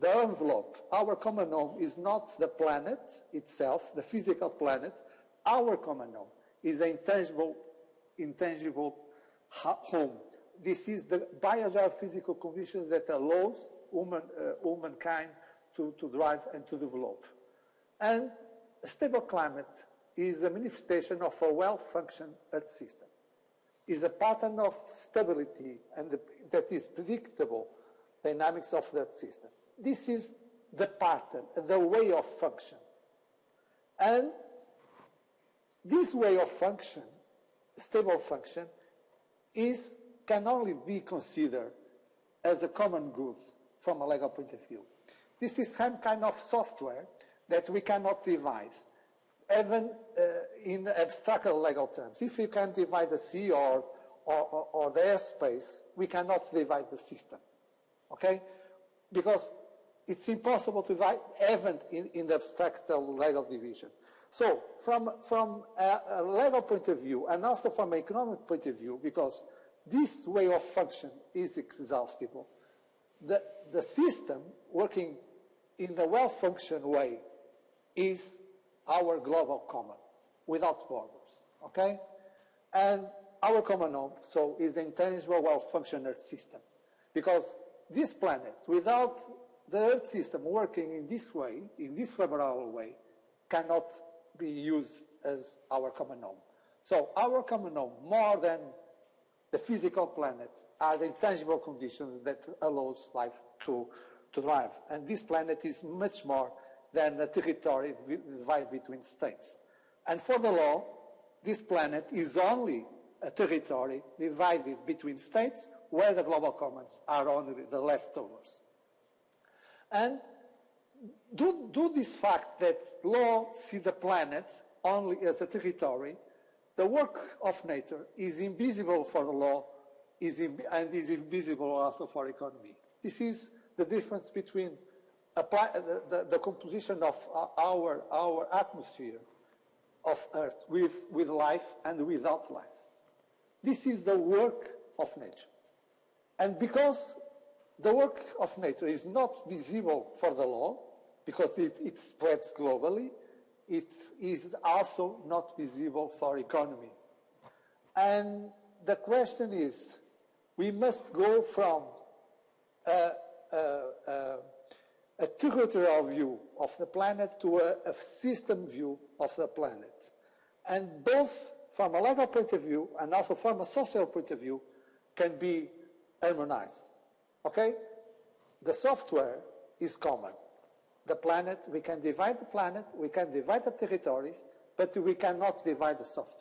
the envelope. Our common home is not the planet itself, the physical planet. Our common home is an intangible home this is the biogeophysical conditions that allows humankind to thrive and to develop. And a stable climate is a manifestation of a well-functioning Earth system. Is a pattern of stability and that is predictable dynamics of the Earth system. This is the pattern, the way of function. And this way of function, stable function, can only be considered as a common good from a legal point of view. This is some kind of software that we cannot divide, even in abstract legal terms. If you can divide the sea or the airspace, we cannot divide the system, okay? Because it's impossible to divide even in the abstract legal division. So from a legal point of view and also from an economic point of view, because this way of function is exhaustible, the system working in the well-functioned way is our global common, without borders, okay? And our common home, so, is an intangible, well-functioned Earth system. Because this planet, without the Earth system working in this way, in this favorable way, cannot be used as our common home. So our common home, more than the physical planet, are the intangible conditions that allows life to thrive. And this planet is much more than a territory divided between states. And for the law, this planet is only a territory divided between states where the global commons are only the leftovers. And due to this fact that law see the planet only as a territory, the work of nature is invisible for the law and is invisible also for economy. This is the difference between the composition of our atmosphere of Earth with life and without life. This is the work of nature. And because the work of nature is not visible for the law, because it spreads globally, it is also not visible for economy. And the question is, we must go from a territorial view of the planet to a system view of the planet. And both from a legal point of view and also from a social point of view can be harmonized. Okay? The software is common. The planet, we can divide the planet, we can divide the territories, but we cannot divide the software.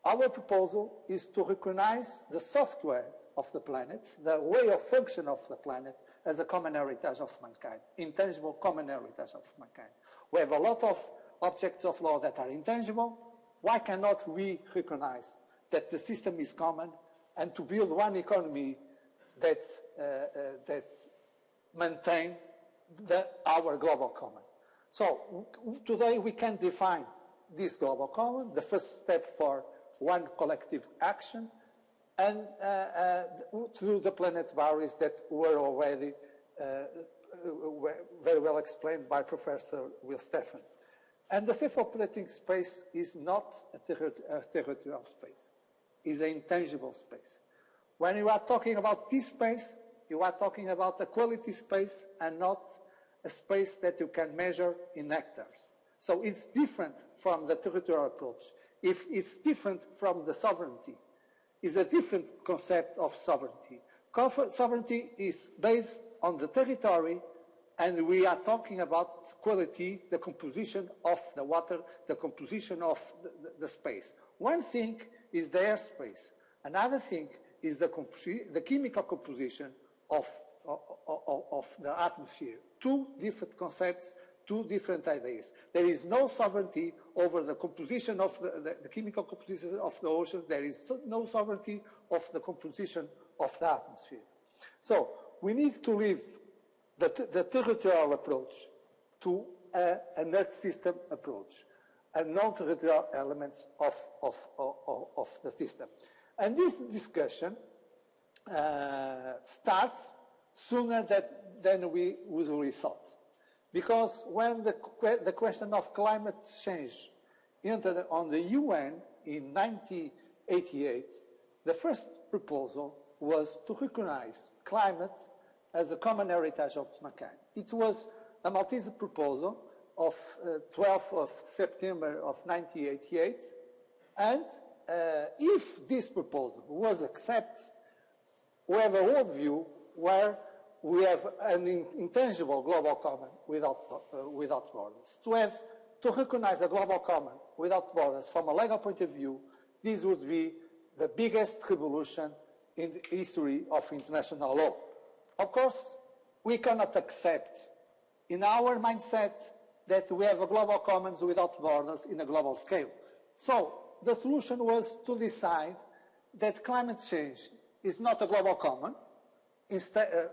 Our proposal is to recognize the software of the planet, the way of function of the planet, as a common heritage of mankind, intangible common heritage of mankind. We have a lot of objects of law that are intangible. Why cannot we recognize that the system is common and to build one economy that maintain our global common? So today we can define this global common, the first step for one collective action, and through the planet boundaries that were already very well explained by Professor Will Stephen. And the safe operating space is not a territorial space. It's an intangible space. When you are talking about this space, you are talking about a quality space and not a space that you can measure in hectares. So it's different from the territorial approach. If it's different from the sovereignty, it's a different concept of sovereignty. Sovereignty is based on the territory, and we are talking about quality, the composition of the water, the composition of the space. One thing is the airspace. Another thing is the chemical composition of the atmosphere. Two different concepts, two different ideas. There is no sovereignty over the composition of the chemical composition of the ocean. There is no sovereignty of the composition of the atmosphere. So we need to leave the territorial approach to an Earth system approach, and non-territorial elements of the system. And this discussion starts sooner than we usually thought. Because when the question of climate change entered on the UN in 1988, the first proposal was to recognize climate as a common heritage of mankind. It was a Maltese proposal of 12th of September of 1988, and if this proposal was accepted, we have a worldview where we have an intangible global common without borders. To recognize a global common without borders from a legal point of view, this would be the biggest revolution in the history of international law. Of course, we cannot accept in our mindset that we have a global commons without borders in a global scale. So the solution was to decide that climate change is not a global common, instead,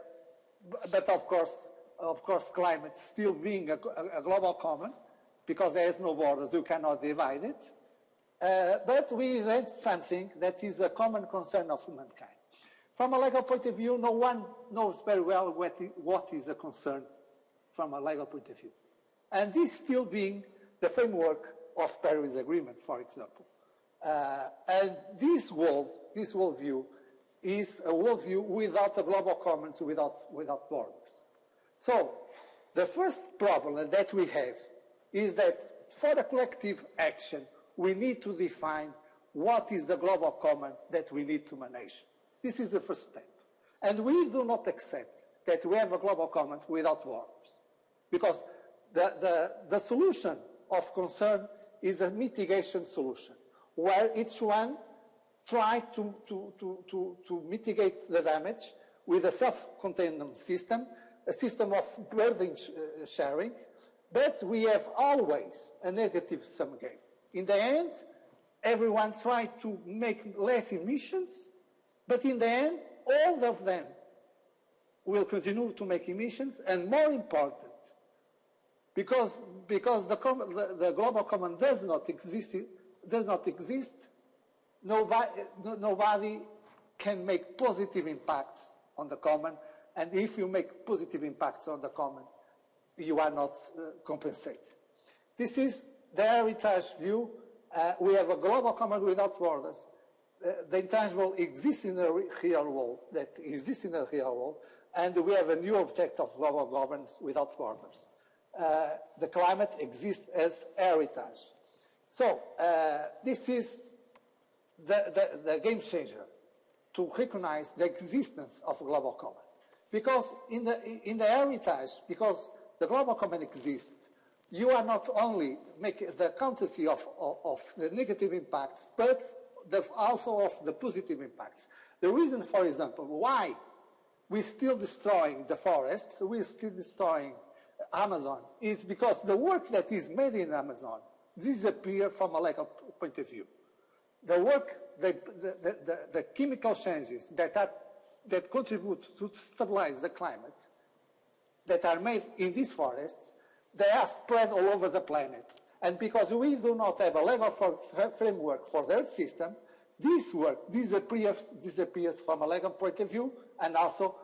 but of course, climate still being a global common, because there is no borders, you cannot divide it. But we invent something that is a common concern of mankind. From a legal point of view, no one knows very well what is a concern from a legal point of view. And this still being the framework of Paris Agreement, for example. And this worldview is a worldview without a global commons, without borders. So the first problem that we have is that for the collective action, we need to define what is the global common that we need to manage. This is the first step. And we do not accept that we have a global common without borders. Because the solution of concern is a mitigation solution, where each one try to mitigate the damage with a self-contained system, a system of burden sharing, but we have always a negative sum game. In the end, everyone tries to make less emissions, but in the end, all of them will continue to make emissions, and more important, because the global common does not exist, nobody can make positive impacts on the common, and if you make positive impacts on the common, you are not compensated. This is the heritage view. We have a global common without borders. The intangible exists in the real world, and we have a new object of global governance without borders. The climate exists as heritage. So this is the game changer, to recognize the existence of a global common. Because in the heritage, because the global common exists, you are not only making the accountancy of the negative impacts, but also of the positive impacts. The reason, for example, why we're still destroying the forests, we're still destroying Amazon, is because the work that is made in Amazon disappears from a legal point of view. The work, the chemical changes that contribute to stabilize the climate, that are made in these forests, they are spread all over the planet. And because we do not have a legal framework for the Earth system, this work disappears from a legal point of view, and also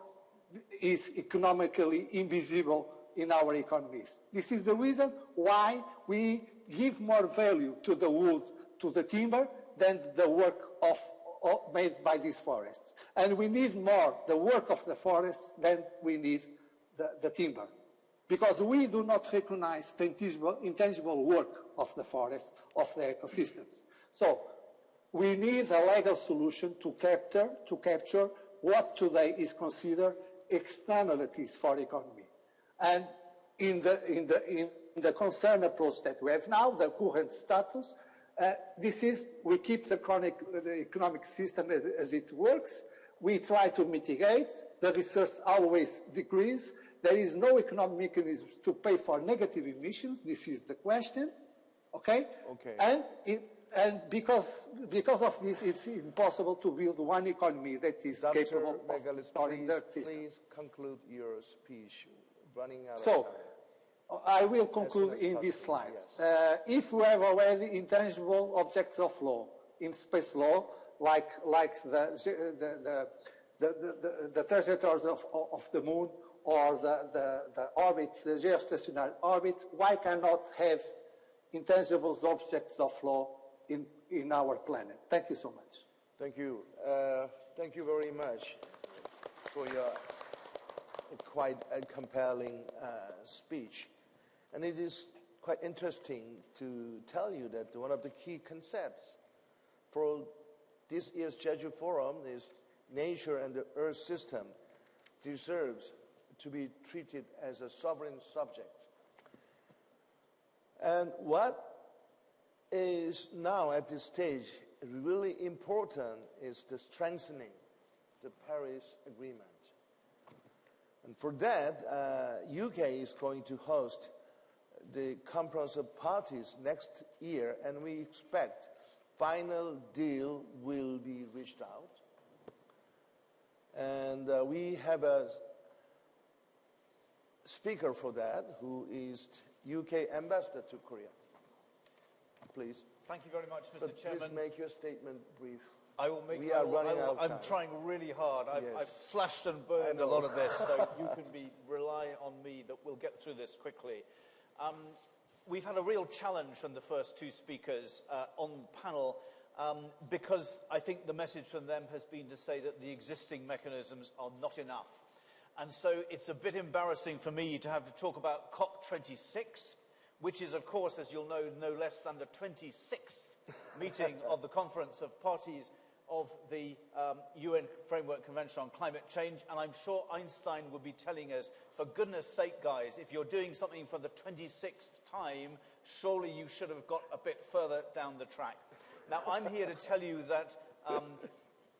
is economically invisible in our economies. This is the reason why we give more value to the wood, to the timber, than the work made by these forests. And we need more the work of the forests than we need the timber. Because we do not recognize the intangible work of the forest, of the ecosystems. So we need a legal solution to capture what today is considered externalities for economy. And in the concern approach that we have now, the current status, we keep the economic system as it works. We try to mitigate. The research always decreases. There is no economic mechanism to pay for negative emissions. This is the question. Okay? Okay. And because of this, it's impossible to build one economy that is capable of storing the system. Please conclude your speech. Running out of time. I will conclude in this slide. Yes. If we have already intangible objects of law in space law, like the trajectories of the moon or the orbit, the geostationary orbit, why cannot have intangible objects of law in our planet? Thank you so much. Thank you. Thank you very much for your quite compelling speech. And it is quite interesting to tell you that one of the key concepts for this year's Jeju Forum is nature and the Earth system deserves to be treated as a sovereign subject. And what is now at this stage really important is the strengthening the Paris Agreement. And for that, UK is going to host the Conference of Parties next year, and we expect final deal will be reached out. And we have a speaker for that, who is UK Ambassador to Korea. Please. Thank you very much, Mr. But Chairman. please make your statement brief. I will make. We are running out of time. I'm trying really hard. Yes. I've slashed and burned a lot of this, so you can rely on me that we'll get through this quickly. We've had a real challenge from the first two speakers on the panel because I think the message from them has been to say that the existing mechanisms are not enough. And so it's a bit embarrassing for me to have to talk about COP26, which is, of course, as you'll know, no less than the 26th meeting of the Conference of Parties of the UN Framework Convention on Climate Change. And I'm sure Einstein would be telling us, for goodness sake, guys, if you're doing something for the 26th time, surely you should have got a bit further down the track. Now, I'm here to tell you that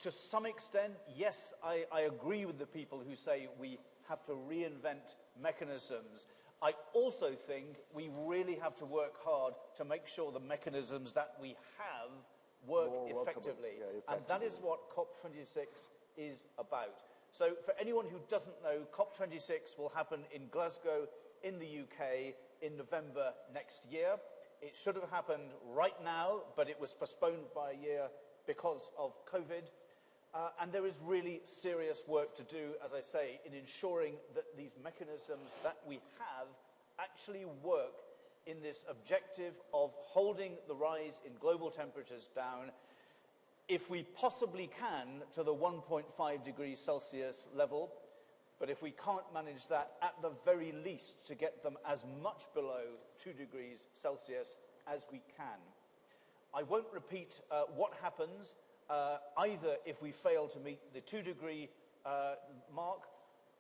to some extent, yes, I agree with the people who say we have to reinvent mechanisms. I also think we really have to work hard to make sure the mechanisms that we have work effectively. Yeah, and that is what COP26 is about. So for anyone who doesn't know, COP26 will happen in Glasgow in the UK in November next year. It should have happened right now, but it was postponed by a year because of COVID. And there is really serious work to do, as I say, in ensuring that these mechanisms that we have actually work in this objective of holding the rise in global temperatures down, if we possibly can, to the 1.5 degrees Celsius level. But if we can't manage that, at the very least, to get them as much below 2 degrees Celsius as we can. I won't repeat what happens either if we fail to meet the 2-degree mark.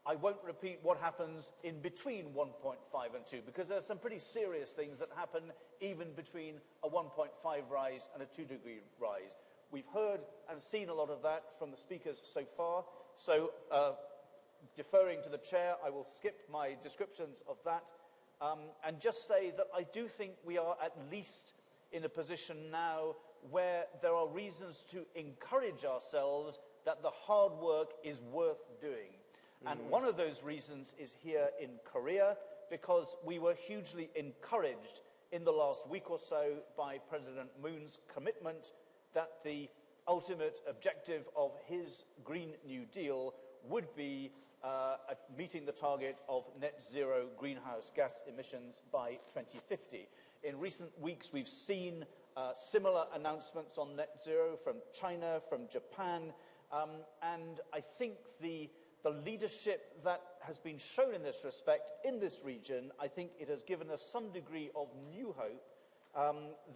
I won't repeat what happens in between 1.5 and 2, because there are some pretty serious things that happen even between a 1.5 rise and a 2-degree rise. We've heard and seen a lot of that from the speakers so far. So, deferring to the chair, I will skip my descriptions of that and just say that I do think we are at least in a position now where there are reasons to encourage ourselves that the hard work is worth doing. And one of those reasons is here in Korea, because we were hugely encouraged in the last week or so by President Moon's commitment that the ultimate objective of his Green New Deal would be meeting the target of net zero greenhouse gas emissions by 2050. In recent weeks, we've seen similar announcements on net zero from China, from Japan, and I think the leadership that has been shown in this respect in this region, I think it has given us some degree of new hope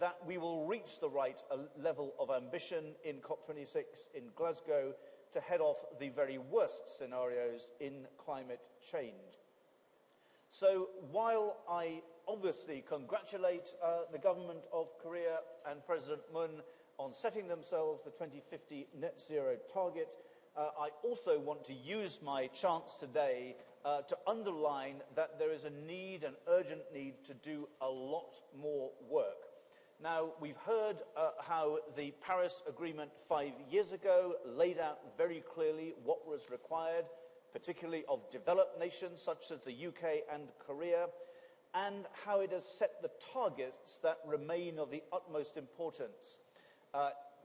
that we will reach the right level of ambition in COP26 in Glasgow to head off the very worst scenarios in climate change. So while I obviously congratulate the government of Korea and President Moon on setting themselves the 2050 net zero target, I also want to use my chance today to underline that there is a need, an urgent need, to do a lot more work. Now, we've heard how the Paris Agreement 5 years ago laid out very clearly what was required, particularly of developed nations such as the UK and Korea, and how it has set the targets that remain of the utmost importance.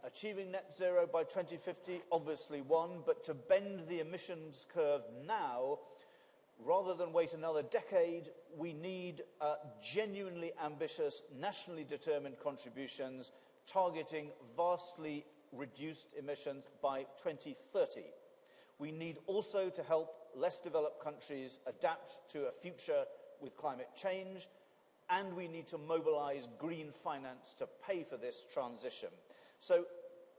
Achieving net zero by 2050, obviously one, but to bend the emissions curve now, rather than wait another decade, we need genuinely ambitious, nationally determined contributions targeting vastly reduced emissions by 2030. We need also to help less developed countries adapt to a future with climate change, and we need to mobilize green finance to pay for this transition. So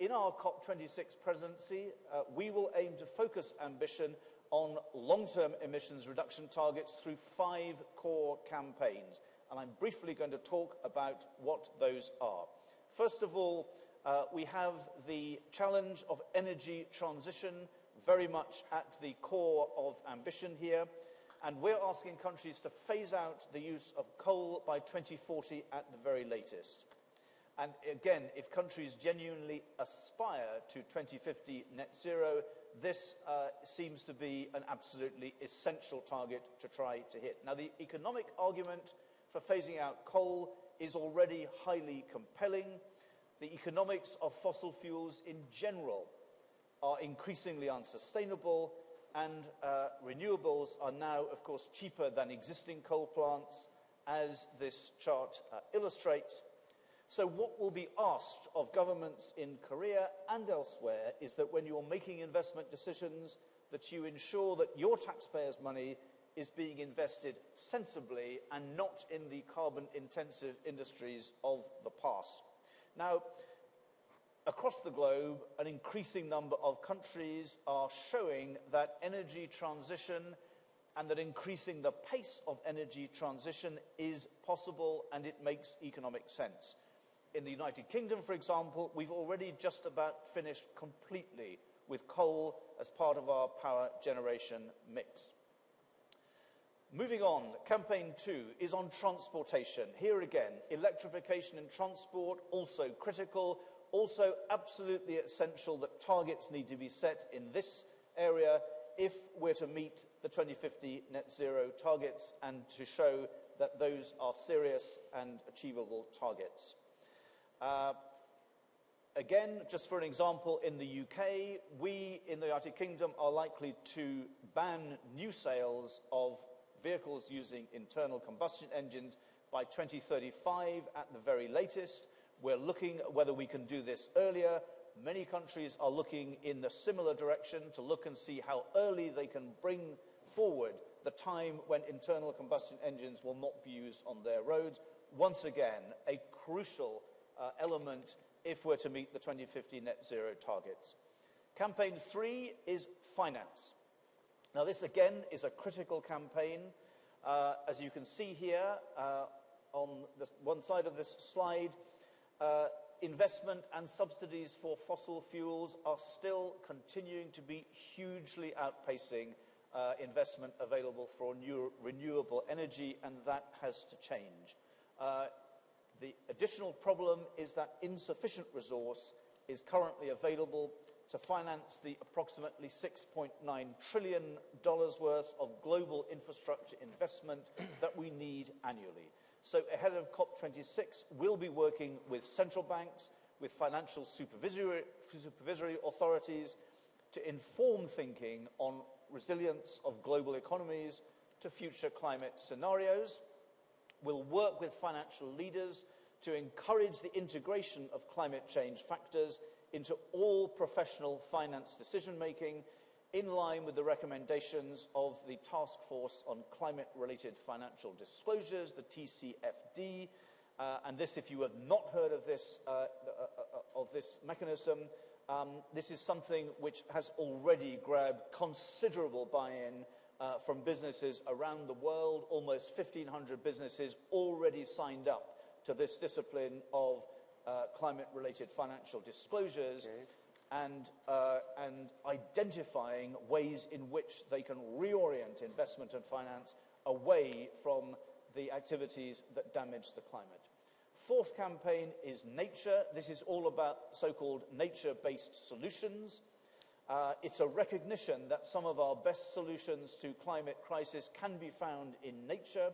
in our COP26 presidency, we will aim to focus ambition on long-term emissions reduction targets through 5 core campaigns. And I'm briefly going to talk about what those are. First of all, we have the challenge of energy transition very much at the core of ambition here. And we're asking countries to phase out the use of coal by 2040 at the very latest. And again, if countries genuinely aspire to 2050 net zero, this seems to be an absolutely essential target to try to hit. Now, the economic argument for phasing out coal is already highly compelling. The economics of fossil fuels in general are increasingly unsustainable, and renewables are now, of course, cheaper than existing coal plants, as this chart illustrates. So what will be asked of governments in Korea and elsewhere is that when you're making investment decisions, that you ensure that your taxpayers' money is being invested sensibly and not in the carbon-intensive industries of the past. Now, across the globe, an increasing number of countries are showing that energy transition and that increasing the pace of energy transition is possible and it makes economic sense. In the United Kingdom, for example, we've already just about finished completely with coal as part of our power generation mix. Moving on, campaign 2 is on transportation. Here again, electrification in transport, also critical, also absolutely essential that targets need to be set in this area if we're to meet the 2050 net zero targets and to show that those are serious and achievable targets. Again, just for an example, in the UK, we in the United Kingdom are likely to ban new sales of vehicles using internal combustion engines by 2035 at the very latest. We're looking at whether we can do this earlier. Many countries are looking in the similar direction to look and see how early they can bring forward the time when internal combustion engines will not be used on their roads. Once again, a crucial element if we're to meet the 2050 net zero targets. Campaign 3 is finance. Now, this again is a critical campaign. As you can see here on this one side of this slide, investment and subsidies for fossil fuels are still continuing to be hugely outpacing investment available for new renewable energy, and that has to change. The additional problem is that insufficient resource is currently available to finance the approximately $6.9 trillion worth of global infrastructure investment that we need annually. So ahead of COP26, we'll be working with central banks, with financial supervisory authorities to inform thinking on resilience of global economies to future climate scenarios. We'll work with financial leaders to encourage the integration of climate change factors into all professional finance decision-making in line with the recommendations of the Task Force on Climate-Related Financial Disclosures, the TCFD. And this, if you have not heard of this mechanism, this is something which has already grabbed considerable buy-in from businesses around the world. Almost 1,500 businesses already signed up to this discipline of climate-related financial disclosures, and identifying ways in which they can reorient investment and finance away from the activities that damage the climate. Fourth campaign is nature. This is all about so-called nature-based solutions. It's a recognition that some of our best solutions to climate crisis can be found in nature.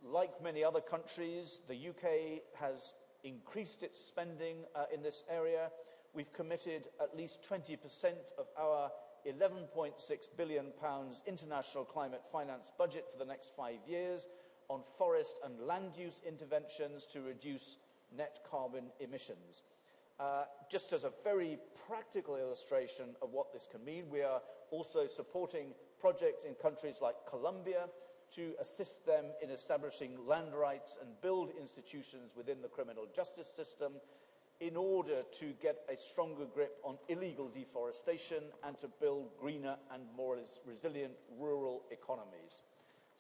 Like many other countries, the UK has increased its spending in this area. We've committed at least 20% of our £11.6 billion international climate finance budget for the next 5 years on forest and land use interventions to reduce net carbon emissions. Just as a very practical illustration of what this can mean, we are also supporting projects in countries like Colombia to assist them in establishing land rights and build institutions within the criminal justice system in order to get a stronger grip on illegal deforestation and to build greener and more resilient rural economies.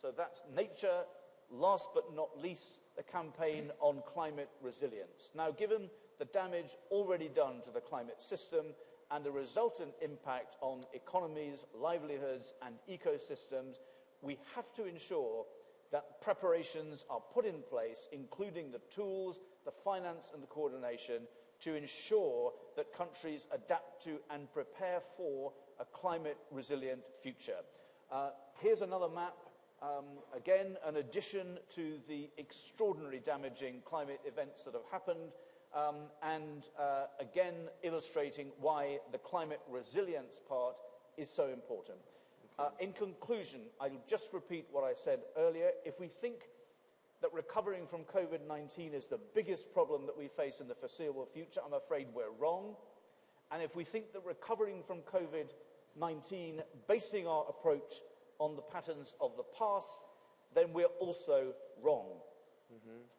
So that's nature. Last but not least, the campaign on climate resilience. Now, given the damage already done to the climate system and the resultant impact on economies, livelihoods, and ecosystems, we have to ensure that preparations are put in place, including the tools, the finance, and the coordination, to ensure that countries adapt to and prepare for a climate-resilient future. Here's another map. Again, an addition to the extraordinary damaging climate events that have happened, and again illustrating why the climate resilience part is so important. In conclusion, I'll just repeat what I said earlier. If we think that recovering from COVID-19 is the biggest problem that we face in the foreseeable future, I'm afraid we're wrong. And if we think that recovering from COVID-19, basing our approach on the patterns of the past, then we're also wrong.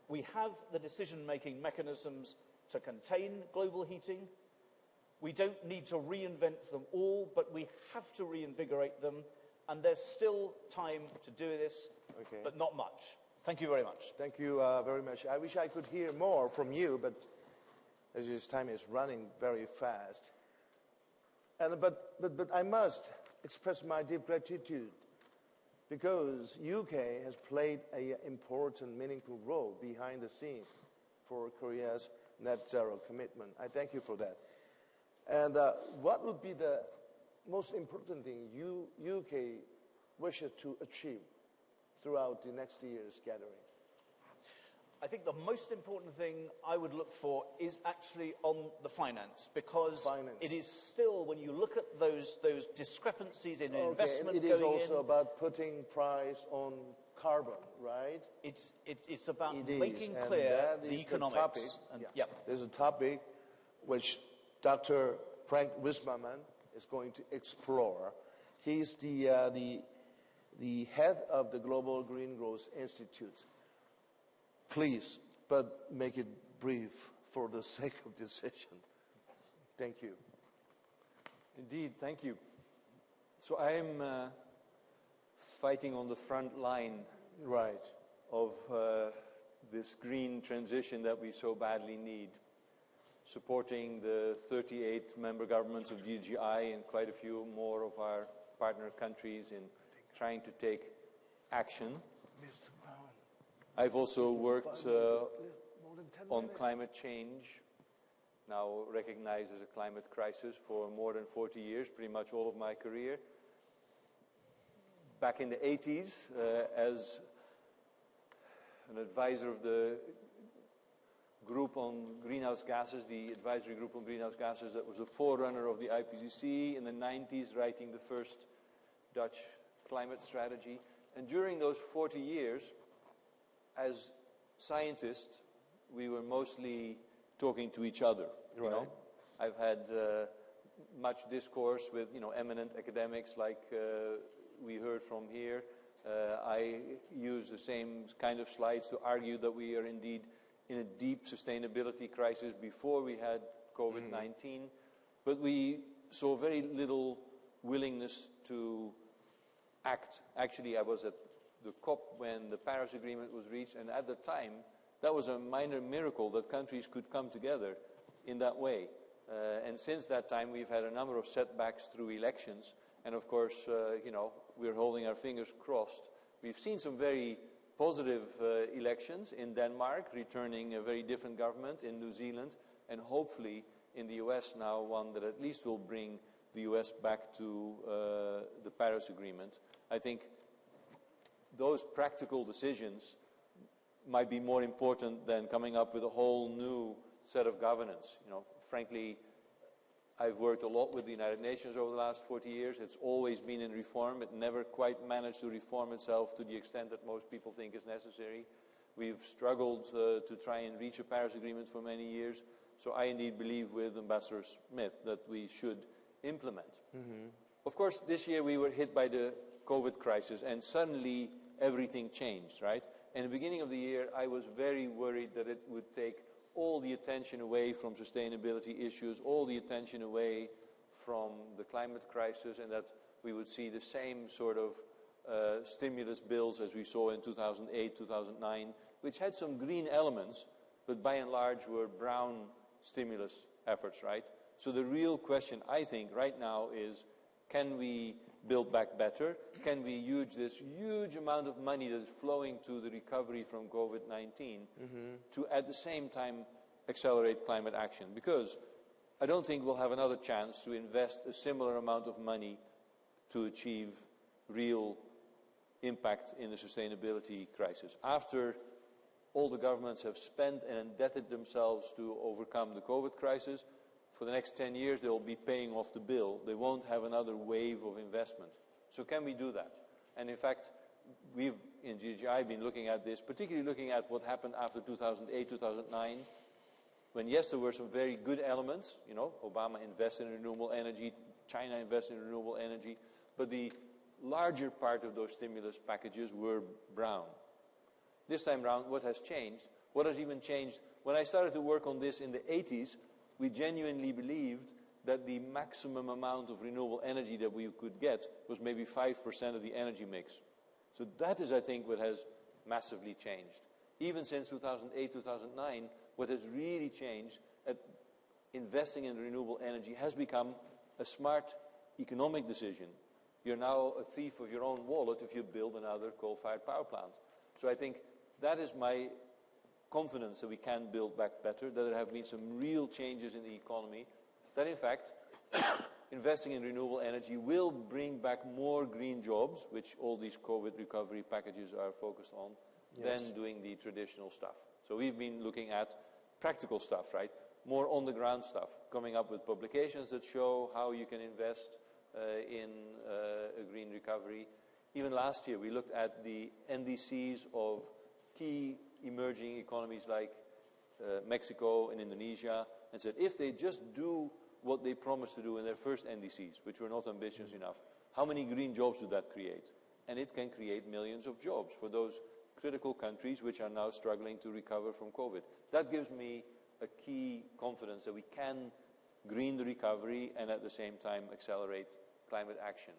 We have the decision-making mechanisms to contain global heating. We don't need to reinvent them all, but we have to reinvigorate them, and there's still time to do this, but not much. Thank you very much. Thank you very much. I wish I could hear more from you, but as this time is running very fast. But I must express my deep gratitude because UK has played an important, meaningful role behind the scene for Korea's net zero commitment. I thank you for that. And what would be the most important thing UK wishes to achieve throughout the next year's gathering? I think the most important thing I would look for is actually on the finance, because it is still, when you look at those discrepancies in investment it is also about putting price on carbon, right? It's about making clear the economics. There's a topic which Dr. Frank Wismaman is going to explore. He's the head of the Global Green Growth Institute. Please, but make it brief for the sake of this session. Thank you. Indeed, thank you. So I'm fighting on the front line of this green transition that we so badly need, supporting the 38 member governments of GGI and quite a few more of our partner countries in trying to take action. I've also worked on climate change, now recognized as a climate crisis, for more than 40 years, pretty much all of my career. Back in the 80s, as an advisor of the group on greenhouse gases, the advisory group on greenhouse gases that was the forerunner of the IPCC. In the 90s, writing the first Dutch climate strategy. And during those 40 years, as scientists, we were mostly talking to each other. You know? I've had much discourse with eminent academics like we heard from here. I use the same kind of slides to argue that we are indeed in a deep sustainability crisis before we had COVID-19. But we saw very little willingness to act. Actually, I was at the COP when the Paris Agreement was reached, and at the time, that was a minor miracle that countries could come together in that way. And since that time, we've had a number of setbacks through elections, and of course, we're holding our fingers crossed. We've seen some very positive elections in Denmark, returning a very different government, in New Zealand, and hopefully in the US now, one that at least will bring the US back to the Paris Agreement. I think those practical decisions might be more important than coming up with a whole new set of governance. Frankly, I've worked a lot with the United Nations over the last 40 years. It's always been in reform. It never quite managed to reform itself to the extent that most people think is necessary. We've struggled to try and reach a Paris Agreement for many years. So I indeed believe with Ambassador Smith that we should implement. Of course, this year we were hit by the COVID crisis, and suddenly everything changed, right? And at the beginning of the year, I was very worried that it would take all the attention away from sustainability issues, all the attention away from the climate crisis, and that we would see the same sort of stimulus bills as we saw in 2008, 2009, which had some green elements, but by and large were brown stimulus efforts, right? So the real question, I think, right now is, can we build back better? Can we use this huge amount of money that is flowing to the recovery from COVID-19 to, at the same time, accelerate climate action? Because I don't think we'll have another chance to invest a similar amount of money to achieve real impact in the sustainability crisis. After all the governments have spent and indebted themselves to overcome the COVID crisis, for the next 10 years they will be paying off the bill. They won't have another wave of investment. So can we do that? And in fact, we've in GGI been looking at this, particularly looking at what happened after 2008, 2009, when yes, there were some very good elements, you know, Obama invested in renewable energy, China invested in renewable energy, but the larger part of those stimulus packages were brown. This time round, what has changed? What has even changed? When I started to work on this in the 80s, we genuinely believed that the maximum amount of renewable energy that we could get was maybe 5% of the energy mix. So that is, I think, what has massively changed. Even since 2008, 2009, what has really changed at investing in renewable energy has become a smart economic decision. You're now a thief of your own wallet if you build another coal-fired power plant. So I think that is my confidence that we can build back better, that there have been some real changes in the economy, that in fact investing in renewable energy will bring back more green jobs, which all these COVID recovery packages are focused on, than doing the traditional stuff. So we've been looking at practical stuff, right? More on-the-ground stuff, coming up with publications that show how you can invest in a green recovery. Even last year, we looked at the NDCs of key emerging economies like Mexico and Indonesia, and said if they just do what they promised to do in their first NDCs, which were not ambitious enough, how many green jobs would that create? And it can create millions of jobs for those critical countries which are now struggling to recover from COVID. That gives me a key confidence that we can green the recovery and at the same time accelerate climate action.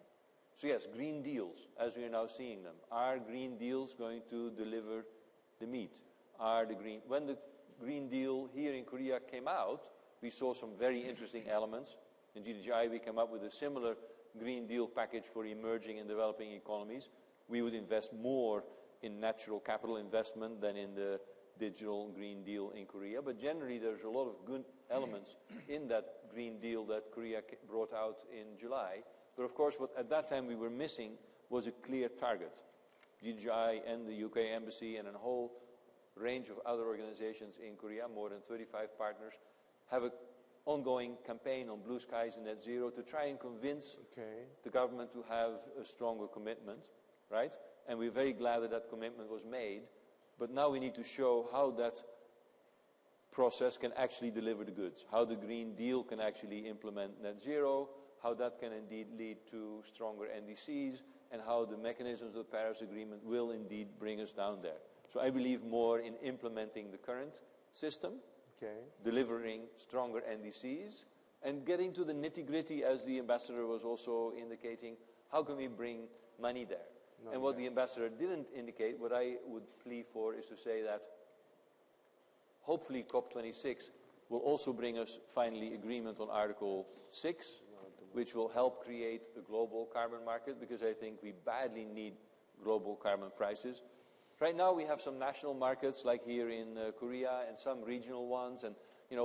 So yes, green deals, as we are now seeing them. Are green deals going to deliver the meat? When the Green Deal here in Korea came out, we saw some very interesting elements. In GDGI, we came up with a similar Green Deal package for emerging and developing economies. We would invest more in natural capital investment than in the digital Green Deal in Korea. But generally, there's a lot of good elements in that Green Deal that Korea brought out in July. But of course, what at that time we were missing was a clear target. GGI and the UK Embassy and a whole range of other organizations in Korea, more than 35 partners, have an ongoing campaign on blue skies and net zero to try and convince the government to have a stronger commitment, right? And we're very glad that that commitment was made. But now we need to show how that process can actually deliver the goods, how the Green Deal can actually implement net zero, how that can indeed lead to stronger NDCs, and how the mechanisms of the Paris Agreement will indeed bring us down there. So I believe more in implementing the current system, delivering stronger NDCs, and getting to the nitty-gritty, as the ambassador was also indicating, how can we bring money there? And what the ambassador didn't indicate, what I would plea for, is to say that hopefully COP26 will also bring us finally agreement on Article 6, which will help create a global carbon market, because I think we badly need global carbon prices. Right now we have some national markets, like here in Korea, and some regional ones, and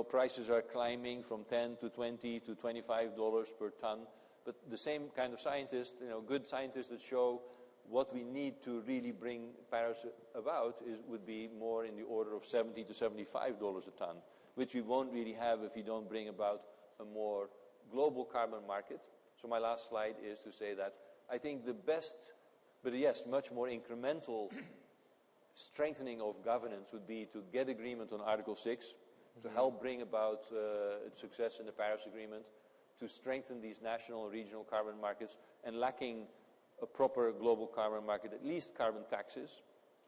prices are climbing from $10 to $20 to $25 per ton. But the same kind of scientists, good scientists that show what we need to really bring Paris about would be more in the order of $70 to $75 a ton, which we won't really have if we don't bring about a more global carbon market. So my last slide is to say that I think the best, but yes, much more incremental strengthening of governance would be to get agreement on Article 6, to help bring about success in the Paris Agreement, to strengthen these national and regional carbon markets, and lacking a proper global carbon market, at least carbon taxes.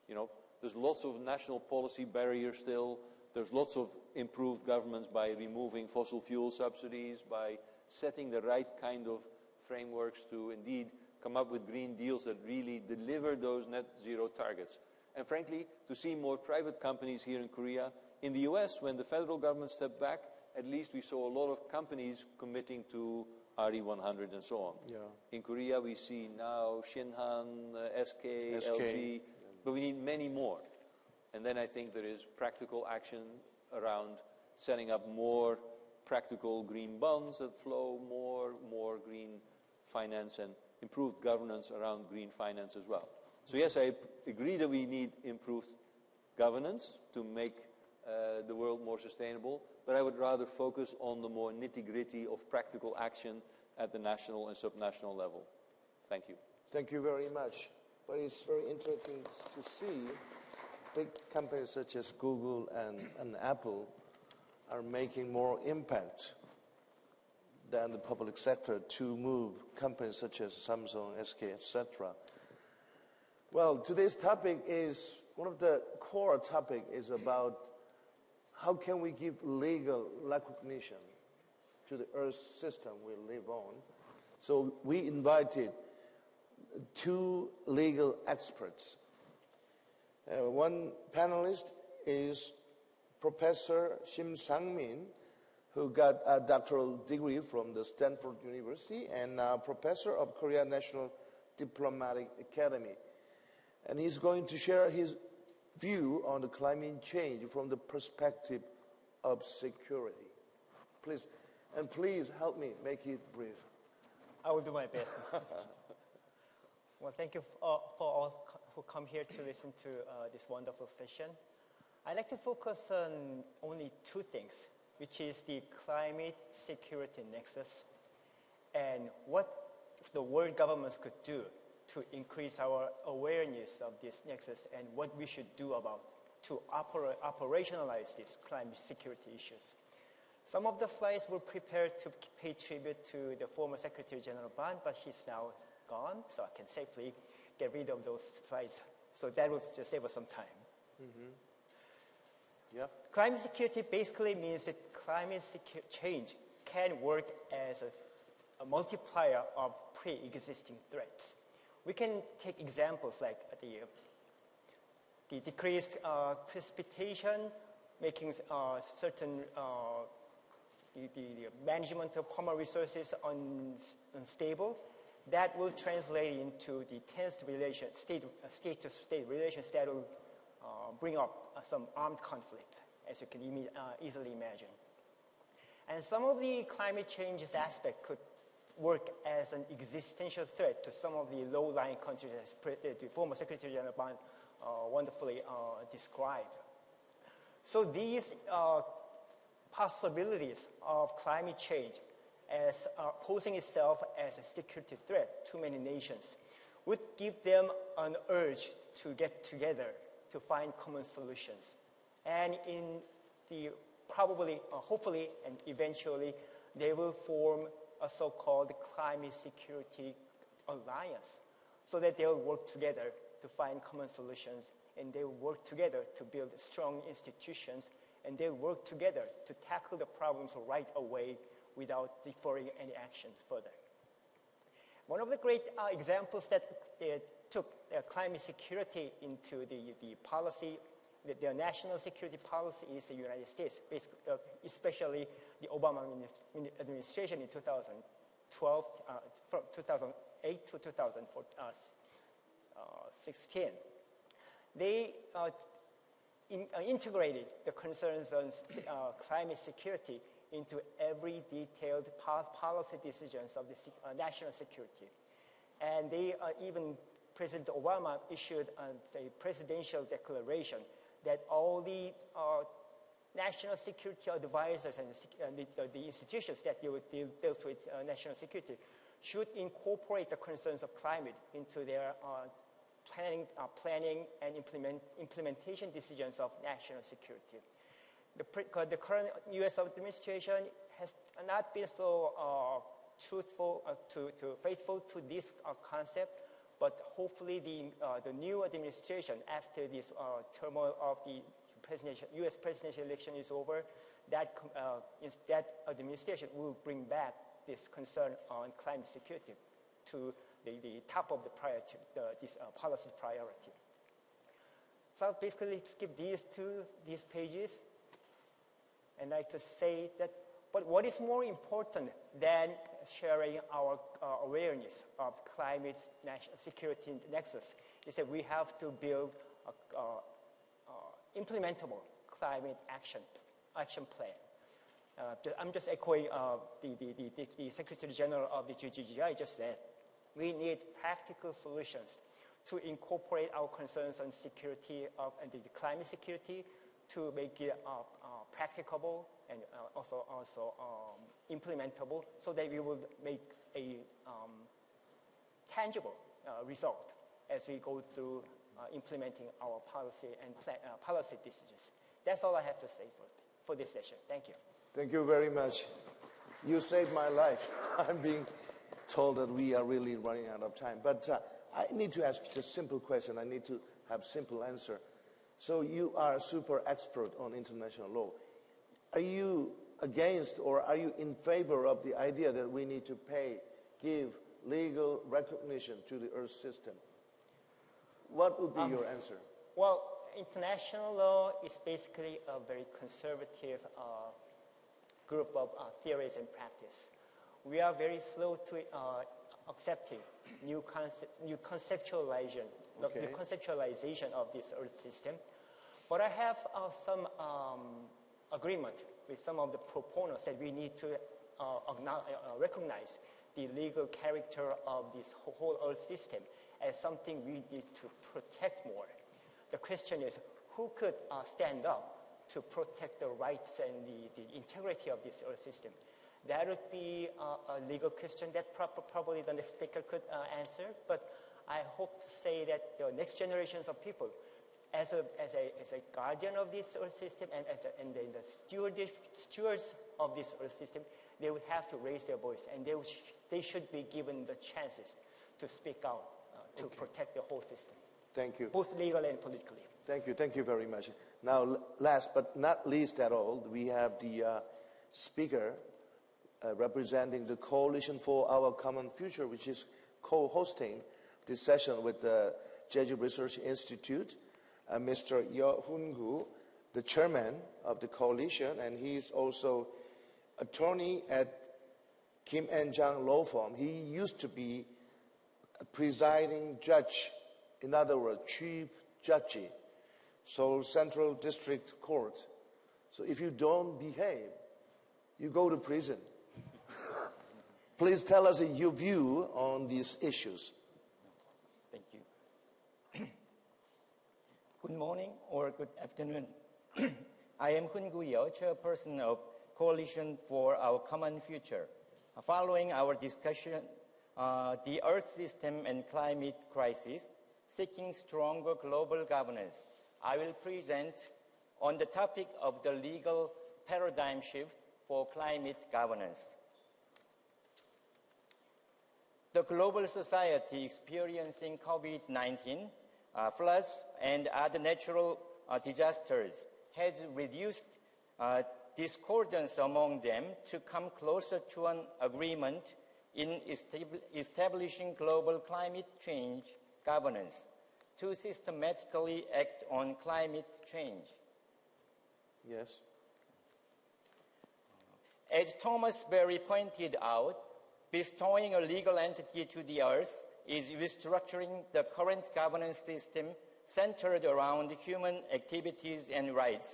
You know, there's lots of national policy barriers still. There's lots of improved governments by removing fossil fuel subsidies, by setting the right kind of frameworks to indeed come up with green deals that really deliver those net zero targets. And frankly, to see more private companies here in Korea. In the US, when the federal government stepped back, at least we saw a lot of companies committing to RE100 and so on. Yeah. In Korea, we see now Shinhan, SK, LG, but we need many more. And then I think there is practical action around setting up more practical green bonds that flow, more green finance, and improved governance around green finance as well. So yes, I agree that we need improved governance to make the world more sustainable, but I would rather focus on the more nitty-gritty of practical action at the national and subnational level. Thank you. Thank you very much. But it's very interesting to see big companies such as Google and Apple are making more impact than the public sector to move companies such as Samsung, SK, etc. Well, today's topic is, one of the core topic is about how can we give legal recognition to the Earth system we live on. So we invited two legal experts. One panelist is Professor Shim Sang-min, who got a doctoral degree from the Stanford University and professor of Korea National Diplomatic Academy. And he's going to share his view on the climate change from the perspective of security. Please help me make it brief. I will do my best. Well, thank you for all who come here to listen to this wonderful session. I'd like to focus on only two things, which is the climate security nexus and what the world governments could do to increase our awareness of this nexus and what we should do about to operationalize these climate security issues. Some of the slides were prepared to pay tribute to the former Secretary General Ban, but he's now gone, so I can safely get rid of those slides. So that will just save us some time. Mm-hmm. Yeah. Climate security basically means that climate change can work as a multiplier of pre-existing threats. We can take examples like the decreased precipitation, making certain the management of common resources unstable. That will translate into the tense state-to-state relations that will bring up some armed conflict, as you can easily imagine. And some of the climate change's aspect could work as an existential threat to some of the low-lying countries, as the former Secretary General Ban wonderfully described. So these possibilities of climate change as posing itself as a security threat to many nations would give them an urge to get together to find common solutions. And in the hopefully, and eventually, they will form a so-called climate security alliance so that they'll work together to find common solutions, and they'll work together to build strong institutions, and they'll work together to tackle the problems right away without deferring any actions further. One of the great examples that took climate security into the policy, the national security policy, is the United States, especially the Obama administration in 2012, from 2008 to 2016. They integrated the concerns on climate security into every detailed policy decisions of the national security. And they President Obama issued a presidential declaration that all the national security advisors and the institutions that dealt with national security should incorporate the concerns of climate into their planning and implementation decisions of national security. the current U.S. administration has not been so truthful, faithful to this concept, but hopefully the new administration, after this turmoil of the U.S. presidential election is over, that administration will bring back this concern on climate security to the top of the priority, this policy priority. So basically, skip these pages, and I'd like to say that. But what is more important than sharing our awareness of climate security nexus is that we have to build a implementable climate action plan. I'm just echoing the Secretary General of the GGGI just said. We need practical solutions to incorporate our concerns on security and the climate security to make it practicable and also implementable, so that we will make a tangible result as we go through implementing our policy and policy decisions. That's all I have to say for this session. Thank you. Thank you very much. You saved my life. I'm being told that we are really running out of time. But I need to ask just a simple question. I need to have simple answer. So you are a super expert on international law. Are you against or are you in favor of the idea that we need to give legal recognition to the Earth system? What would be your answer? Well, international law is basically a very conservative group of theories and practice. We are very slow to accepting new conceptualization of this Earth system. But I have some agreement with some of the proponents that we need to recognize the legal character of this whole Earth system as something we need to protect more. The question is, who could stand up to protect the rights and the integrity of this Earth system? That would be a legal question that probably the next speaker could answer. But I hope to say that the next generations of people, as a guardian of this Earth system and the stewards of this Earth system, they would have to raise their voice, and they should be given the chances to speak out to protect the whole system. Thank you. Both legal and politically. Thank you. Thank you very much. Now, last but not least at all, we have the speaker representing the Coalition for Our Common Future, which is co-hosting this session with the Jeju Research Institute, Mr. Yeo Hoon-gu, the chairman of the coalition, and he's also attorney at Kim and Jang Law Firm. He used to be a presiding judge, in other words, chief judge, Seoul Central District Court. So if you don't behave, you go to prison. Please tell us your view on these issues. Thank you. Good morning or good afternoon. I am Hoon-gu Yeo, chairperson of Coalition for Our Common Future. Following our discussion, the Earth system and climate crisis, seeking stronger global governance, I will present on the topic of the legal paradigm shift for climate governance. The global society experiencing COVID-19, floods, and other natural disasters has reduced discordance among them to come closer to an agreement in establishing global climate change governance to systematically act on climate change. Yes. As Thomas Berry pointed out, bestowing a legal entity to the Earth is restructuring the current governance system centered around human activities and rights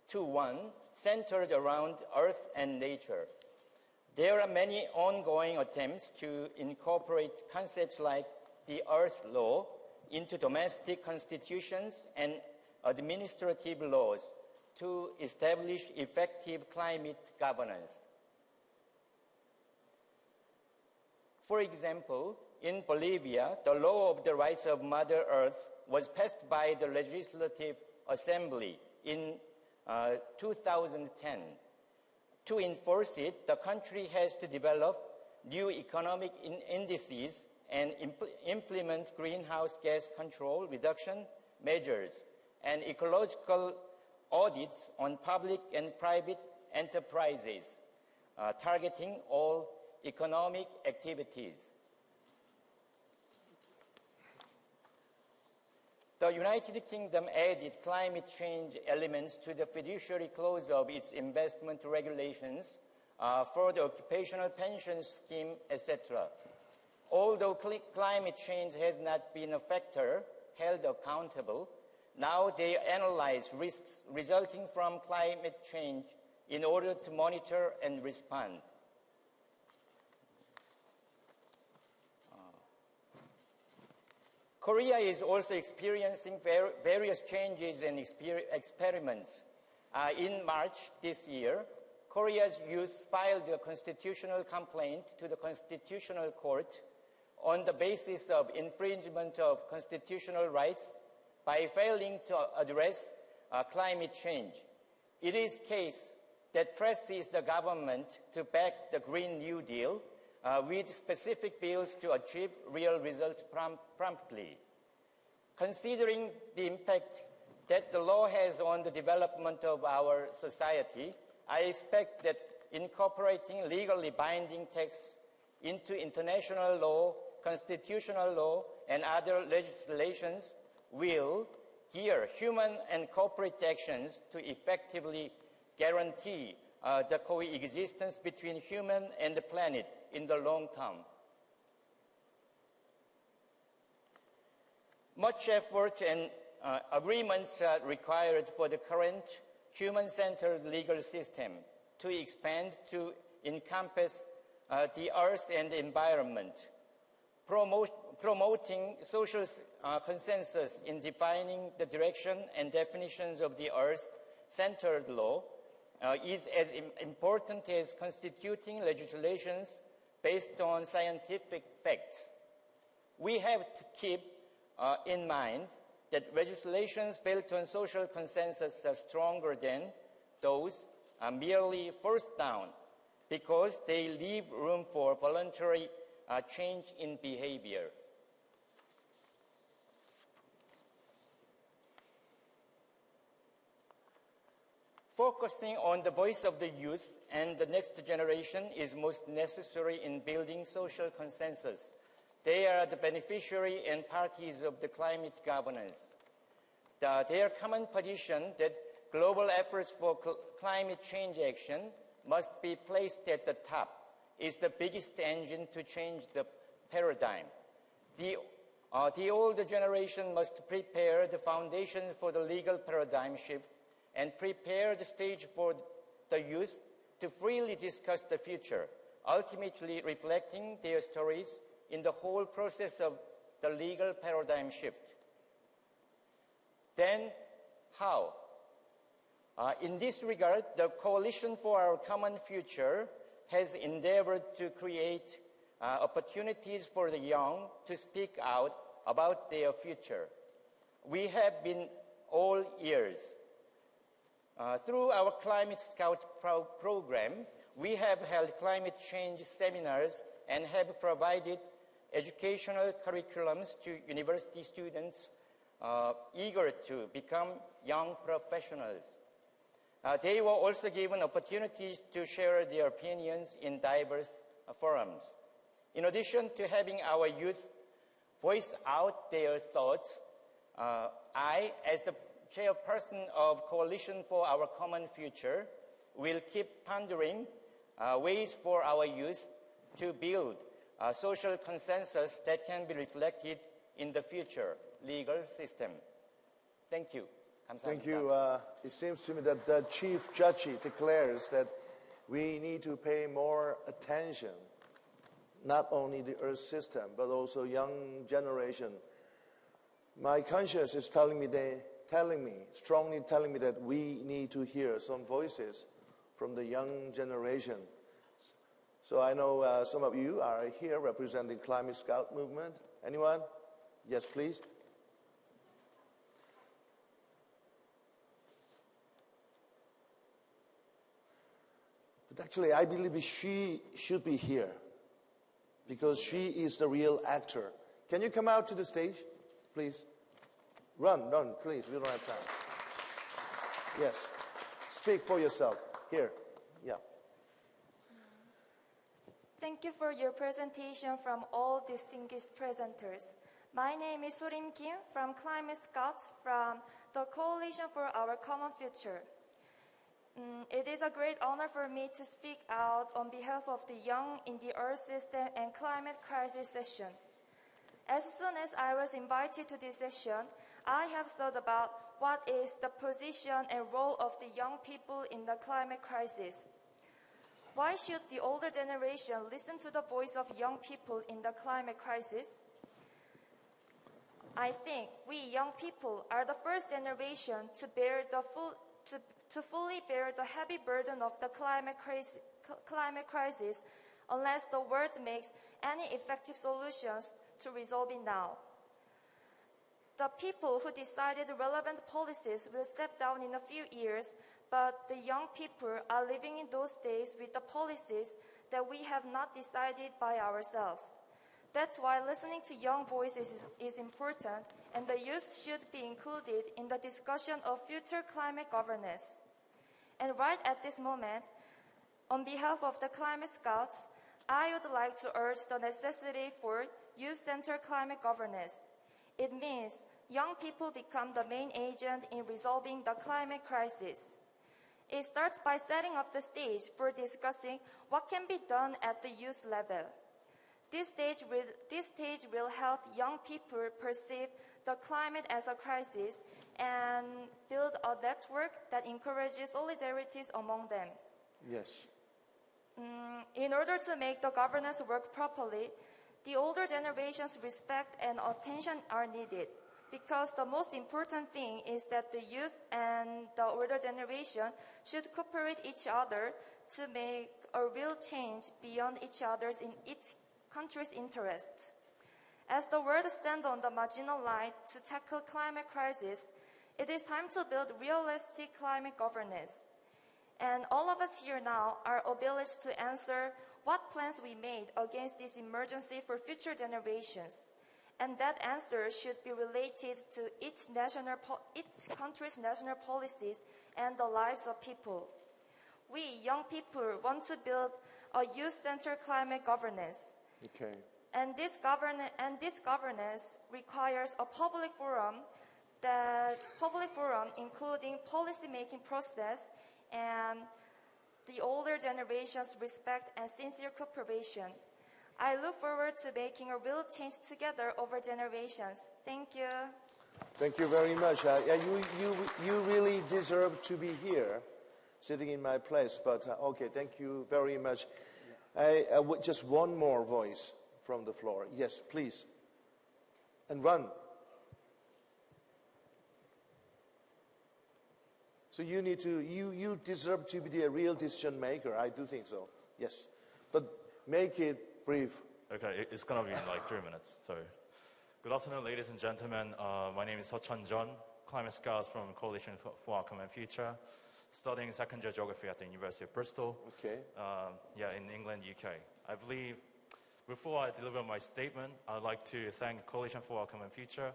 to one centered around Earth and nature. There are many ongoing attempts to incorporate concepts like the Earth law into domestic constitutions and administrative laws to establish effective climate governance. For example, in Bolivia, the law of the rights of Mother Earth was passed by the Legislative Assembly in 2010. To enforce it, the country has to develop new economic indices and implement greenhouse gas control reduction measures and ecological audits on public and private enterprises, targeting all economic activities. The United Kingdom added climate change elements to the fiduciary clause of its investment regulations for the occupational pension scheme, etc. Although climate change has not been a factor held accountable, now they analyze risks resulting from climate change in order to monitor and respond. Korea is also experiencing various changes and experiments. In March this year, Korea's youth filed a constitutional complaint to the Constitutional Court on the basis of infringement of constitutional rights by failing to address climate change. It is a case that presses the government to back the Green New Deal with specific bills to achieve real results promptly. Considering the impact that the law has on the development of our society, I expect that incorporating legally binding texts into international law, constitutional law, and other legislations will gear human and corporate actions to effectively guarantee the coexistence between human and the planet in the long term. Much effort and agreements are required for the current human-centered legal system to expand to encompass the earth and the environment, promoting social consensus in defining the direction and definitions of the earth-centered law is as important as constituting legislations based on scientific facts. We have to keep in mind that legislations built on social consensus are stronger than those merely forced down because they leave room for voluntary change in behavior. Focusing on the voice of the youth and the next generation is most necessary in building social consensus. They are the beneficiary and parties of the climate governance. Their common position that global efforts for climate change action must be placed at the top is the biggest engine to change the paradigm. The older generation must prepare the foundation for the legal paradigm shift and prepare the stage for the youth to freely discuss the future, ultimately reflecting their stories in the whole process of the legal paradigm shift. Then, how? In this regard, the Coalition for Our Common Future has endeavored to create opportunities for the young to speak out about their future. We have been all ears. Through our Climate Scout program, we have held climate change seminars and have provided educational curriculums to university students eager to become young professionals. They were also given opportunities to share their opinions in diverse forums. In addition to having our youth voice out their thoughts, I, as the chairperson of Coalition for Our Common Future, will keep pondering ways for our youth to build a social consensus that can be reflected in the future legal system. Thank you. Thank you. It seems to me that the Chief Judge declares that we need to pay more attention, not only the Earth system, but also young generation. My conscience is strongly telling me that we need to hear some voices from the young generation. So I know some of you are here representing Climate Scout movement. Anyone? Yes, please. But actually, I believe she should be here because she is the real actor. Can you come out to the stage, please? Run, please. We don't have time. Yes. Speak for yourself. Here. Yeah. Thank you for your presentation from all distinguished presenters. My name is Surim Kim from Climate Scouts from the Coalition for Our Common Future. It is a great honor for me to speak out on behalf of the Young in the Earth System and Climate Crisis session. As soon as I was invited to this session, I have thought about what is the position and role of the young people in the climate crisis. Why should the older generation listen to the voice of young people in the climate crisis? I think we young people are the first generation to bear to fully bear the heavy burden of the climate crisis unless the world makes any effective solutions to resolve it now. The people who decided relevant policies will step down in a few years, but the young people are living in those days with the policies that we have not decided by ourselves. That's why listening to young voices is important, and the youth should be included in the discussion of future climate governance. And right at this moment, on behalf of the Climate Scouts, I would like to urge the necessity for youth-centered climate governance. It means young people become the main agent in resolving the climate crisis. It starts by setting up the stage for discussing what can be done at the youth level. This stage will help young people perceive the climate as a crisis and build a network that encourages solidarities among them. Yes. In order to make the governance work properly, the older generation's respect and attention are needed, because the most important thing is that the youth and the older generation should cooperate each other to make a real change beyond each other's in each country's interests. As the world stands on the marginal line to tackle climate crisis, it is time to build realistic climate governance. And all of us here now are obliged to answer what plans we made against this emergency for future generations. And that answer should be related to each country's national policies and the lives of people. We, young people, want to build a youth-centered climate governance. Okay. And this governance requires a public forum, including policy-making process and the older generation's respect and sincere cooperation. I look forward to making a real change together over generations. Thank you. Thank you very much. You really deserve to be here, sitting in my place. But okay, thank you very much. Just one more voice from the floor. Yes, please. And run. So you need to, you deserve to be the real decision maker. I do think so. Yes. But make it brief. Okay, it's going to be in like 3 minutes. So, good afternoon, ladies and gentlemen. My name is Seochan Jeon, Climate Scouts from Coalition for Our Common Future, studying second year geography at the University of Bristol. Okay. In England, UK. I believe, before I deliver my statement, I'd like to thank Coalition for Our Common Future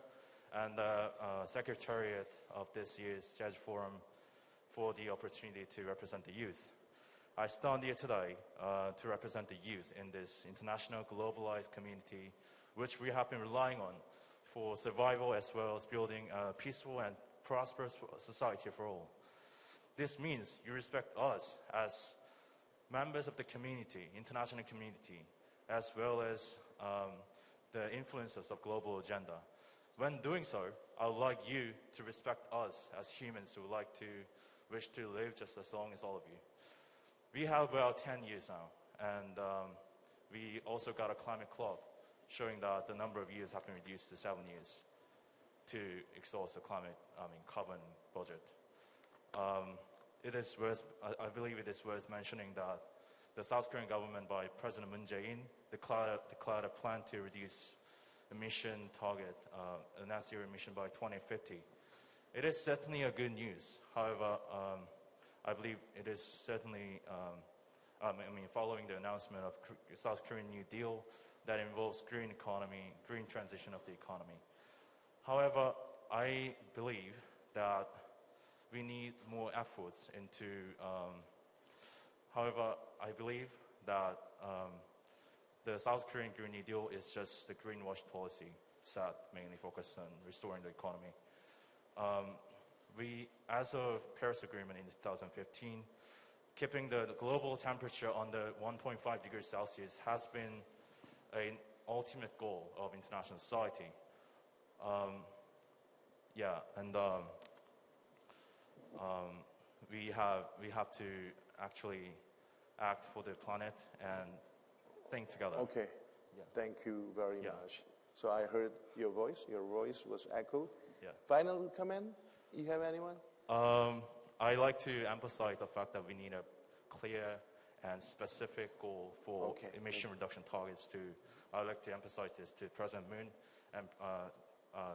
and the Secretariat of this year's Jejuporum for the opportunity to represent the youth. I stand here today to represent the youth in this international globalized community, which we have been relying on for survival as well as building a peaceful and prosperous society for all. This means you respect us as members of the community, international community, as well as the influences of global agenda. When doing so, I would like you to respect us as humans who wish to live just as long as all of you. We have about 10 years now, and we also got a climate club showing that the number of years have been reduced to 7 years to exhaust the carbon budget. I believe it is worth mentioning that the South Korean government by President Moon Jae-in declared a plan to reduce emission target, a net zero emission by 2050. It is certainly a good news. However, I believe it is certainly following the announcement of South Korean New Deal that involves green economy, green transition of the economy. However, I believe that we need more efforts into, I believe that the South Korean Green New Deal is just the greenwash policy set mainly focused on restoring the economy. As of Paris Agreement in 2015, keeping the global temperature under 1.5 degrees Celsius has been an ultimate goal of international society. We have to actually act for the planet and think together. Okay, thank you very much. So I heard your voice was echoed. Yeah. Final comment, you have anyone? I like to emphasize the fact that we need a clear and specific goal for emission reduction targets. I would like to emphasize this to President Moon and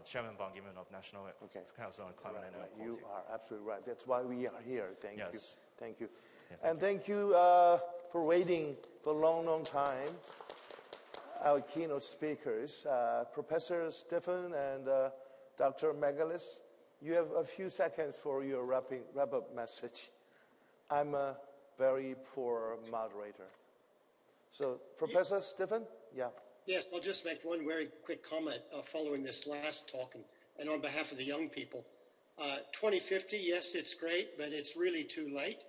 Chairman Ban Ki-moon of National Council on Climate and Air Quality. You are absolutely right. That's why we are here. Thank you. Thank you. Yeah, and thank you for waiting for a long, long time. Our keynote speakers, Professor Stephen and Dr. Megalis, you have a few seconds for your wrap-up message. I'm a very poor moderator. So, Professor Stephen? Yeah. Yes, I'll just make one very quick comment following this last talk and on behalf of the young people. 2050, yes, it's great, but it's really too late.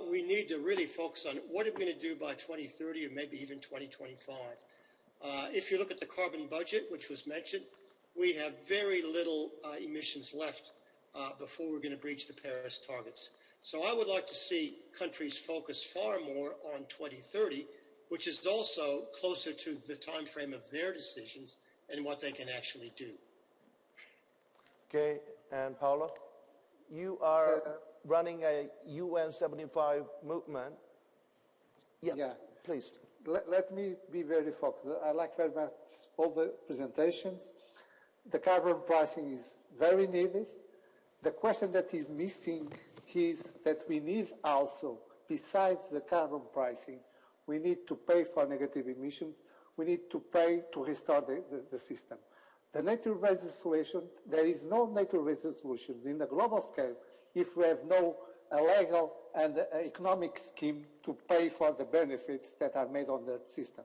We need to really focus on what are we going to do by 2030 or maybe even 2025. If you look at the carbon budget, which was mentioned, we have very little emissions left before we're going to breach the Paris targets. So I would like to see countries focus far more on 2030, which is also closer to the time frame of their decisions and what they can actually do. Okay, and Paula, you are running a UN 75 movement. Yeah. Please. Let me be very focused. I like very much all the presentations. The carbon pricing is very needed. The question that is missing is that we need also, besides the carbon pricing, we need to pay for negative emissions. We need to pay to restore the system. The nature-based solutions, there is no nature-based solutions in the global scale if we have no legal and economic scheme to pay for the benefits that are made on the system.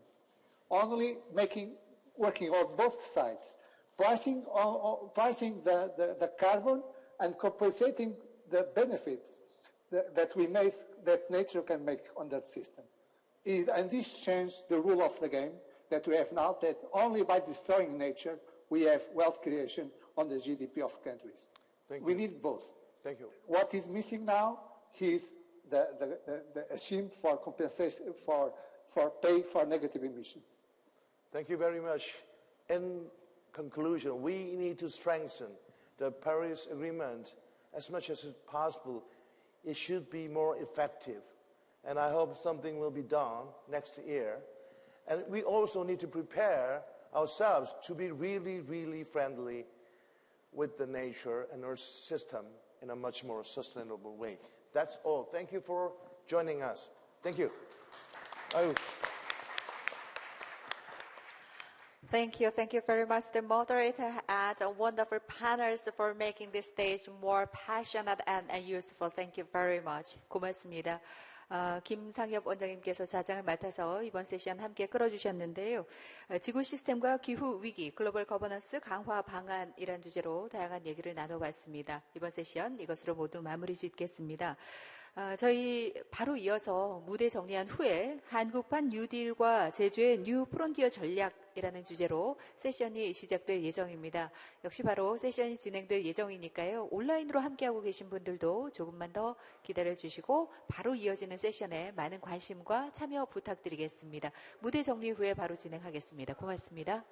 Only working on both sides, pricing the carbon and compensating the benefits that nature can make on that system. And this changed the rule of the game that we have now, that only by destroying nature we have wealth creation on the GDP of countries. We need both. Thank you. What is missing now is the scheme for compensation for pay for negative emissions. Thank you very much. In conclusion, we need to strengthen the Paris Agreement as much as possible. It should be more effective. And I hope something will be done next year. And we also need to prepare ourselves to be really, really friendly with the nature and our system in a much more sustainable way. That's all. Thank you for joining us. Thank you. Thank you. Thank you very much, the moderator and wonderful panels for making this stage more passionate and useful. Thank you very much. 고맙습니다. 김상엽 원장님께서 좌장을 맡아서 이번 세션 함께 끌어주셨는데요. 지구 시스템과 기후 위기, 글로벌 거버넌스 강화 방안이란 주제로 다양한 얘기를 나눠봤습니다. 이번 세션 이것으로 모두 마무리 짓겠습니다. 저희 바로 이어서 무대 정리한 후에 한국판 뉴딜과 제주의 뉴 프론티어 전략이라는 주제로 세션이 시작될 예정입니다. 역시 바로 세션이 진행될 예정이니까요. 온라인으로 함께하고 계신 분들도 조금만 더 기다려주시고 바로 이어지는 세션에 많은 관심과 참여 부탁드리겠습니다. 무대 정리 후에 바로 진행하겠습니다. 고맙습니다.